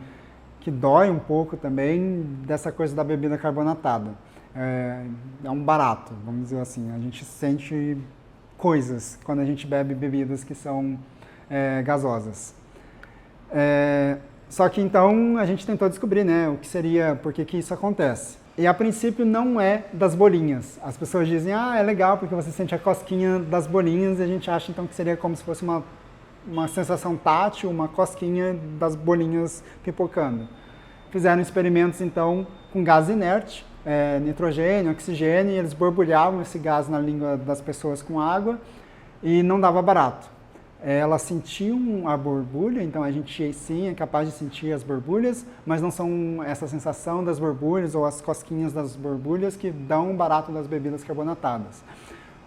dói um pouco também dessa coisa da bebida carbonatada. É um barato, vamos dizer assim. A gente sente coisas quando a gente bebe bebidas que são gasosas. Só que então a gente tentou descobrir, né, o que seria, por que isso acontece. E a princípio não é das bolinhas. As pessoas dizem, é legal porque você sente a cosquinha das bolinhas e a gente acha então que seria como se fosse uma sensação tátil, uma cosquinha das bolinhas pipocando. Fizeram experimentos então com gás inerte, nitrogênio, oxigênio, e eles borbulhavam esse gás na língua das pessoas com água e não dava barato. Elas sentiam a borbulha, então a gente sim é capaz de sentir as borbulhas, mas não são essa sensação das borbulhas ou as cosquinhas das borbulhas que dão o barato das bebidas carbonatadas.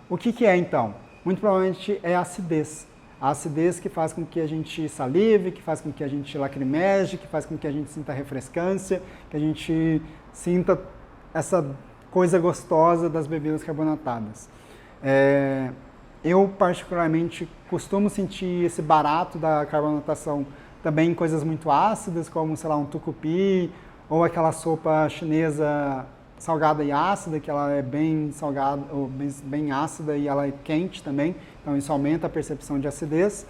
O que é então? Muito provavelmente é a acidez. A acidez que faz com que a gente salive, que faz com que a gente lacrimeje, que faz com que a gente sinta refrescância, que a gente sinta essa coisa gostosa das bebidas carbonatadas. Eu, particularmente, costumo sentir esse barato da carbonatação também em coisas muito ácidas, como, sei lá, um tucupi, ou aquela sopa chinesa salgada e ácida, que ela é bem salgada, ou bem ácida e ela é quente também, então isso aumenta a percepção de acidez.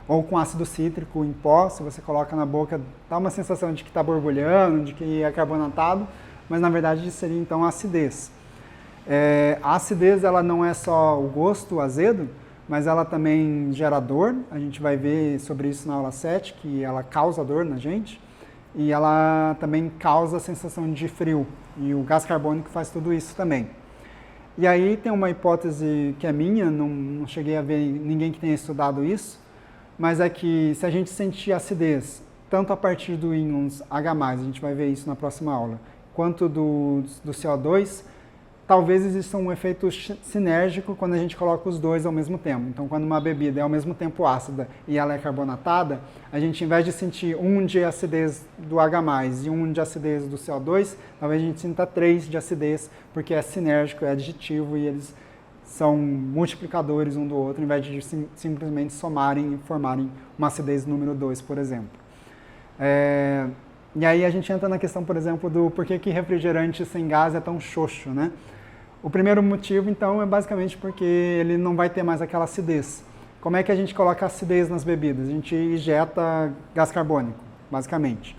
Ou com ácido cítrico em pó, se você coloca na boca, dá uma sensação de que está borbulhando, de que é carbonatado, mas na verdade seria então a acidez. A acidez ela não é só o gosto azedo, mas ela também gera dor. A gente vai ver sobre isso na aula 7, que ela causa dor na gente. E ela também causa a sensação de frio. E o gás carbônico faz tudo isso também. E aí tem uma hipótese que é minha, não cheguei a ver ninguém que tenha estudado isso, mas é que se a gente sentir acidez, tanto a partir do íons H+, a gente vai ver isso na próxima aula, quanto do CO2, talvez exista um efeito sinérgico quando a gente coloca os dois ao mesmo tempo. Então, quando uma bebida é ao mesmo tempo ácida e ela é carbonatada, a gente, em vez de sentir um de acidez do H+, e um de acidez do CO2, talvez a gente sinta 3 de acidez, porque é sinérgico, é aditivo e eles são multiplicadores um do outro, em vez de simplesmente somarem e formarem uma acidez número 2, por exemplo. E aí a gente entra na questão, por exemplo, do porquê que refrigerante sem gás é tão xoxo, né? O primeiro motivo, então, é basicamente porque ele não vai ter mais aquela acidez. Como é que a gente coloca acidez nas bebidas? A gente injeta gás carbônico, basicamente.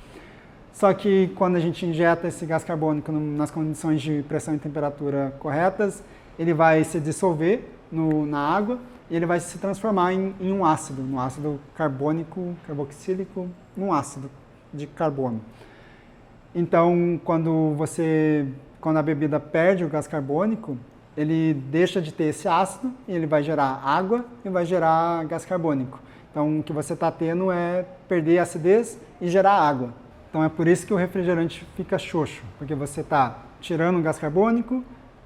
Só que quando a gente injeta esse gás carbônico nas condições de pressão e temperatura corretas, ele vai se dissolver na água e ele vai se transformar em um ácido carbônico, carboxílico, um ácido de carbono. Então, quando a bebida perde o gás carbônico, ele deixa de ter esse ácido e ele vai gerar água e vai gerar gás carbônico. Então, o que você está tendo é perder a acidez e gerar água. Então, é por isso que o refrigerante fica xoxo, porque você está tirando o gás carbônico,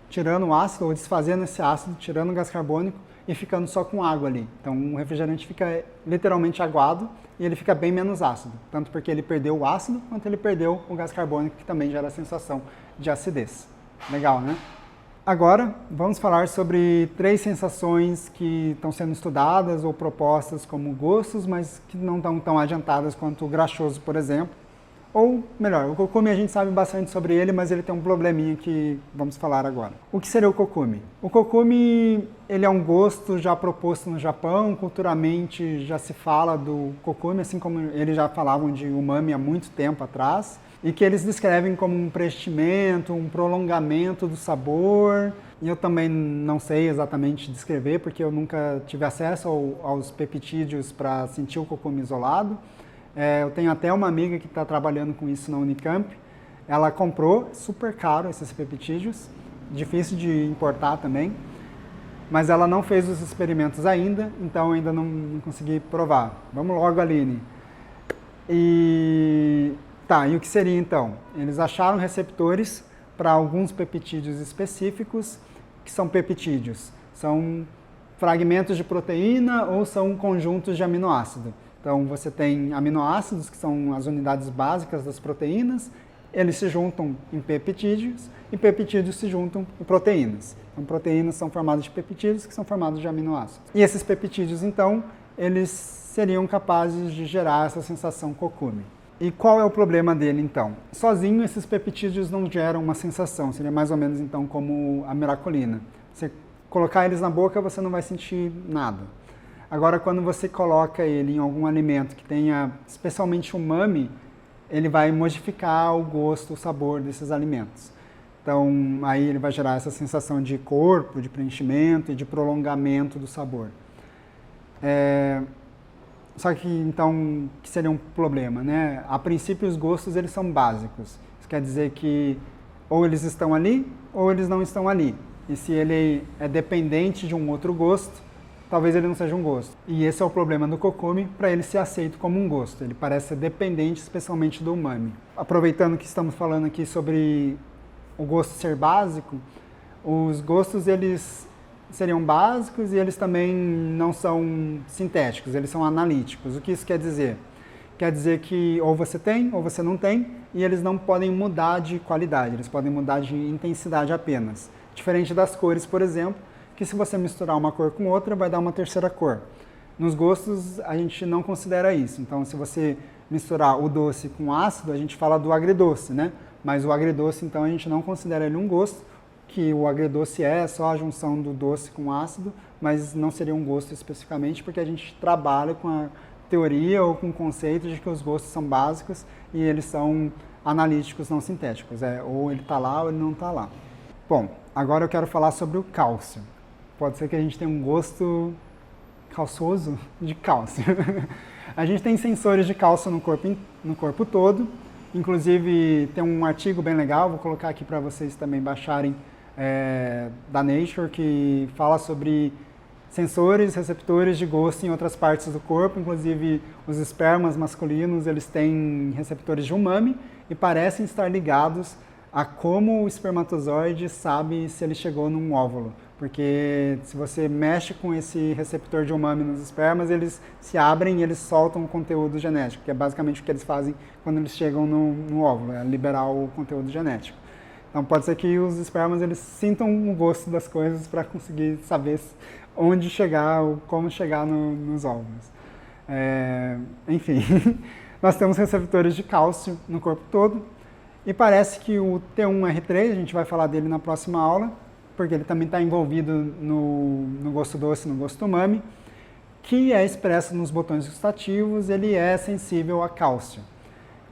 tirando o ácido, ou desfazendo esse ácido, tirando o gás carbônico e ficando só com água ali. Então, o refrigerante fica literalmente aguado e ele fica bem menos ácido, tanto porque ele perdeu o ácido, quanto ele perdeu o gás carbônico, que também gera a sensação de acidez. Legal, né? Agora, vamos falar sobre 3 sensações que estão sendo estudadas ou propostas como gostos, mas que não estão tão adiantadas quanto o graxoso, por exemplo. Ou, melhor, o kokume a gente sabe bastante sobre ele, mas ele tem um probleminha que vamos falar agora. O que seria o kokume? O kokume, ele é um gosto já proposto no Japão, culturalmente já se fala do kokume, assim como eles já falavam de umami há muito tempo atrás, e que eles descrevem como um preenchimento, um prolongamento do sabor. E eu também não sei exatamente descrever, porque eu nunca tive acesso aos peptídeos para sentir o kokume isolado. Eu tenho até uma amiga que está trabalhando com isso na Unicamp. Ela comprou, super caro esses peptídeos, difícil de importar também, mas ela não fez os experimentos ainda, então ainda não consegui provar. Vamos logo, Aline. E o que seria então? Eles acharam receptores para alguns peptídeos específicos, que são peptídeos. São fragmentos de proteína ou são conjuntos de aminoácido. Então, você tem aminoácidos, que são as unidades básicas das proteínas, eles se juntam em peptídeos, e peptídeos se juntam em proteínas. Então, proteínas são formadas de peptídeos, que são formados de aminoácidos. E esses peptídeos, então, eles seriam capazes de gerar essa sensação kokume. E qual é o problema dele, então? Sozinho, esses peptídeos não geram uma sensação, seria mais ou menos, então, como a miracolina. Você colocar eles na boca, você não vai sentir nada. Agora, quando você coloca ele em algum alimento que tenha especialmente umami, ele vai modificar o gosto, o sabor desses alimentos. Então, aí ele vai gerar essa sensação de corpo, de preenchimento e de prolongamento do sabor. Só que, então, que seria um problema, né? A princípio, os gostos, eles são básicos. Isso quer dizer que ou eles estão ali, ou eles não estão ali. E se ele é dependente de um outro gosto, talvez ele não seja um gosto. E esse é o problema do kokume, para ele ser aceito como um gosto. Ele parece ser dependente, especialmente do umami. Aproveitando que estamos falando aqui sobre o gosto ser básico, os gostos eles seriam básicos e eles também não são sintéticos, eles são analíticos. O que isso quer dizer? Quer dizer que ou você tem ou você não tem, e eles não podem mudar de qualidade, eles podem mudar de intensidade apenas. Diferente das cores, por exemplo, que se você misturar uma cor com outra, vai dar uma terceira cor. Nos gostos, a gente não considera isso. Então, se você misturar o doce com ácido, a gente fala do agridoce, né? Mas o agridoce, então, a gente não considera ele um gosto, que o agridoce é só a junção do doce com ácido, mas não seria um gosto especificamente, porque a gente trabalha com a teoria ou com o conceito de que os gostos são básicos e eles são analíticos, não sintéticos. Ou ele está lá ou ele não está lá. Bom, agora eu quero falar sobre o cálcio. Pode ser que a gente tenha um gosto calçoso de cálcio. A gente tem sensores de cálcio no corpo todo. Inclusive, tem um artigo bem legal, vou colocar aqui para vocês também baixarem da Nature, que fala sobre sensores, receptores de gosto em outras partes do corpo, inclusive os espermas masculinos, eles têm receptores de umami e parecem estar ligados a como o espermatozoide sabe se ele chegou num óvulo. Porque se você mexe com esse receptor de umami nos espermas, eles se abrem e eles soltam o conteúdo genético, que é basicamente o que eles fazem quando eles chegam no óvulo, é liberar o conteúdo genético. Então pode ser que os espermas eles sintam o gosto das coisas para conseguir saber onde chegar, ou como chegar nos óvulos. Enfim, nós temos receptores de cálcio no corpo todo e parece que o T1R3, a gente vai falar dele na próxima aula, porque ele também está envolvido no gosto doce, no gosto umami, que é expresso nos botões gustativos, ele é sensível a cálcio.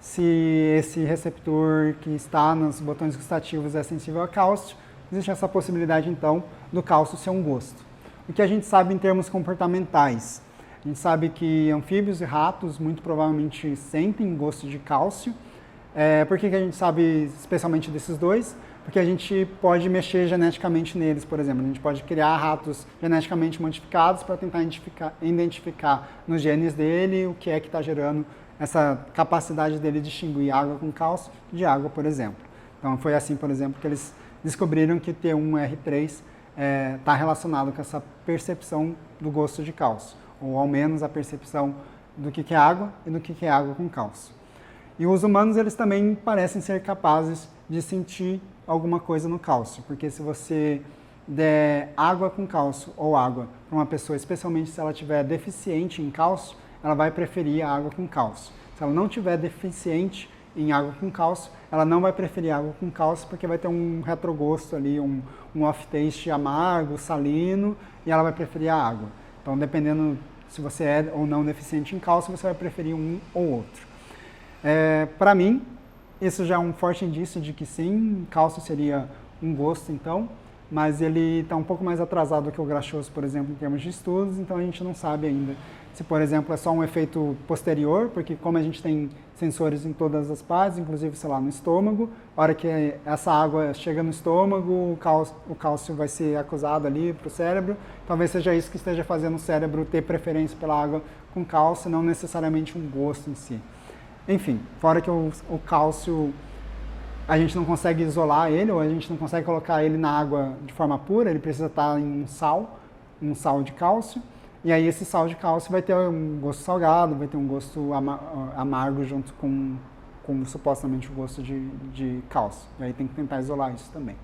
Se esse receptor que está nos botões gustativos é sensível a cálcio, existe essa possibilidade então do cálcio ser um gosto. O que a gente sabe em termos comportamentais? A gente sabe que anfíbios e ratos muito provavelmente sentem gosto de cálcio. Por que a gente sabe especialmente desses dois? Porque a gente pode mexer geneticamente neles, por exemplo. A gente pode criar ratos geneticamente modificados para tentar identificar nos genes dele o que é que está gerando essa capacidade dele de distinguir água com cálcio de água, por exemplo. Então foi assim, por exemplo, que eles descobriram que T1R3 está relacionado com essa percepção do gosto de cálcio, ou ao menos a percepção do que é água e do que é água com cálcio. E os humanos, eles também parecem ser capazes de sentir alguma coisa no cálcio, porque se você der água com cálcio ou água para uma pessoa, especialmente se ela estiver deficiente em cálcio, ela vai preferir a água com cálcio. Se ela não tiver deficiente em água com cálcio, ela não vai preferir água com cálcio porque vai ter um retrogosto ali, um off-taste amargo, salino, e ela vai preferir a água. Então, dependendo se você é ou não deficiente em cálcio, você vai preferir um ou outro. Para mim, isso já é um forte indício de que sim, cálcio seria um gosto, então, mas ele está um pouco mais atrasado que o graxoso, por exemplo, em termos de estudos, então a gente não sabe ainda se, por exemplo, é só um efeito posterior, porque como a gente tem sensores em todas as partes, inclusive, sei lá, no estômago, a hora que essa água chega no estômago, o cálcio vai ser acusado ali para o cérebro, talvez seja isso que esteja fazendo o cérebro ter preferência pela água com cálcio, não necessariamente um gosto em si. Enfim, fora que o cálcio, a gente não consegue isolar ele, ou a gente não consegue colocar ele na água de forma pura, ele precisa estar em um sal de cálcio, e aí esse sal de cálcio vai ter um gosto salgado, vai ter um gosto amargo junto com supostamente o gosto de cálcio. E aí tem que tentar isolar isso também.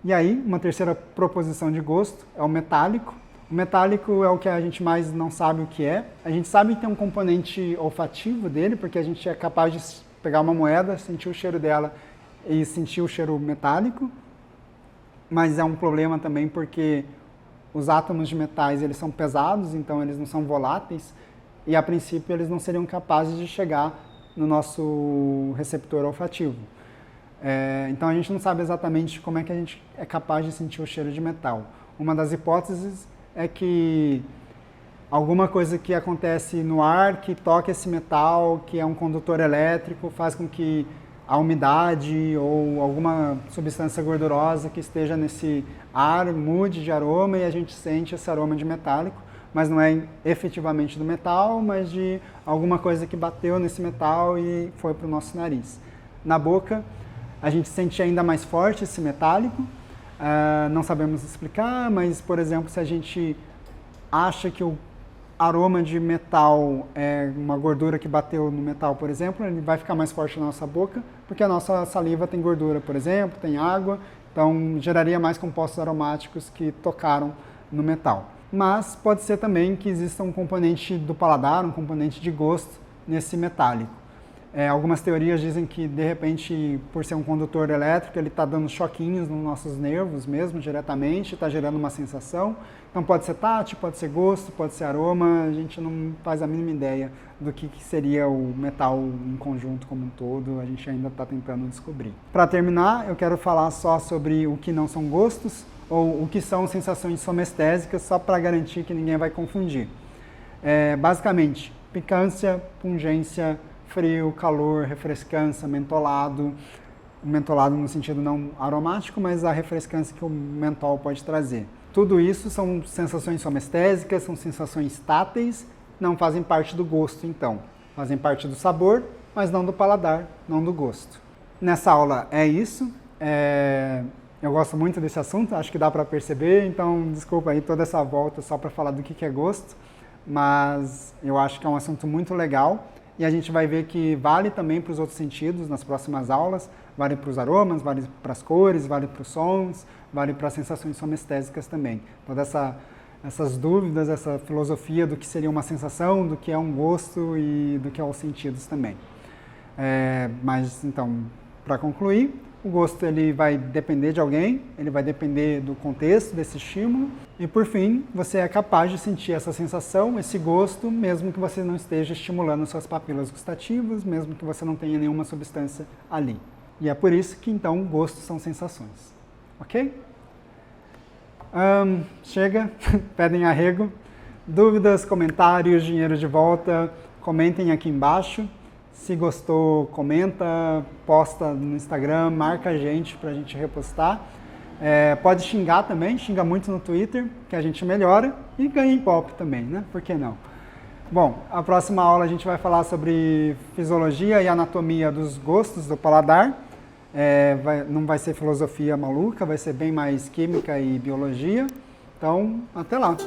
E aí, uma terceira proposição de gosto é o metálico. O metálico é o que a gente mais não sabe o que é. A gente sabe que tem um componente olfativo dele, porque a gente é capaz de pegar uma moeda, sentir o cheiro dela e sentir o cheiro metálico. Mas é um problema também porque os átomos de metais eles são pesados, então eles não são voláteis, e a princípio eles não seriam capazes de chegar no nosso receptor olfativo. Então a gente não sabe exatamente como é que a gente é capaz de sentir o cheiro de metal. Uma das hipóteses é que alguma coisa que acontece no ar que toca esse metal, que é um condutor elétrico, faz com que a umidade ou alguma substância gordurosa que esteja nesse ar mude de aroma e a gente sente esse aroma de metálico, mas não é efetivamente do metal, mas de alguma coisa que bateu nesse metal e foi para o nosso nariz. Na boca, a gente sente ainda mais forte esse metálico, não sabemos explicar, mas, por exemplo, se a gente acha que o aroma de metal é uma gordura que bateu no metal, por exemplo, ele vai ficar mais forte na nossa boca, porque a nossa saliva tem gordura, por exemplo, tem água, então geraria mais compostos aromáticos que tocaram no metal. Mas pode ser também que exista um componente do paladar, um componente de gosto nesse metálico. Algumas teorias dizem que, de repente, por ser um condutor elétrico, ele está dando choquinhos nos nossos nervos mesmo, diretamente, está gerando uma sensação. Então pode ser tátil, pode ser gosto, pode ser aroma, a gente não faz a mínima ideia do que seria o metal em conjunto como um todo, a gente ainda está tentando descobrir. Para terminar, eu quero falar só sobre o que não são gostos, ou o que são sensações somestésicas, só para garantir que ninguém vai confundir. Basicamente, picância, pungência, frio, calor, refrescância, mentolado, o mentolado no sentido não aromático, mas a refrescância que o mentol pode trazer. Tudo isso são sensações somestésicas, são sensações táteis, não fazem parte do gosto então. Fazem parte do sabor, mas não do paladar, não do gosto. Nessa aula é isso. Eu gosto muito desse assunto, acho que dá para perceber, então desculpa aí toda essa volta só para falar do que é gosto, mas eu acho que é um assunto muito legal e a gente vai ver que vale também para os outros sentidos nas próximas aulas, vale para os aromas, vale para as cores, vale para os sons, vale para as sensações somestésicas também. Todas essas dúvidas, essa filosofia do que seria uma sensação, do que é um gosto e do que é os sentidos também. Mas então, para concluir, o gosto ele vai depender de alguém, ele vai depender do contexto, desse estímulo. E por fim, você é capaz de sentir essa sensação, esse gosto, mesmo que você não esteja estimulando suas papilas gustativas, mesmo que você não tenha nenhuma substância ali. E é por isso que então gostos são sensações. Ok? Chega, pedem arrego. Dúvidas, comentários, dinheiro de volta, comentem aqui embaixo. Se gostou, comenta, posta no Instagram, marca a gente pra gente repostar. Pode xingar também, xinga muito no Twitter, que a gente melhora e ganha em pop também, né? Por que não? Bom, a próxima aula a gente vai falar sobre fisiologia e anatomia dos gostos do paladar. Não vai ser filosofia maluca, vai ser bem mais química e biologia. Então, até lá!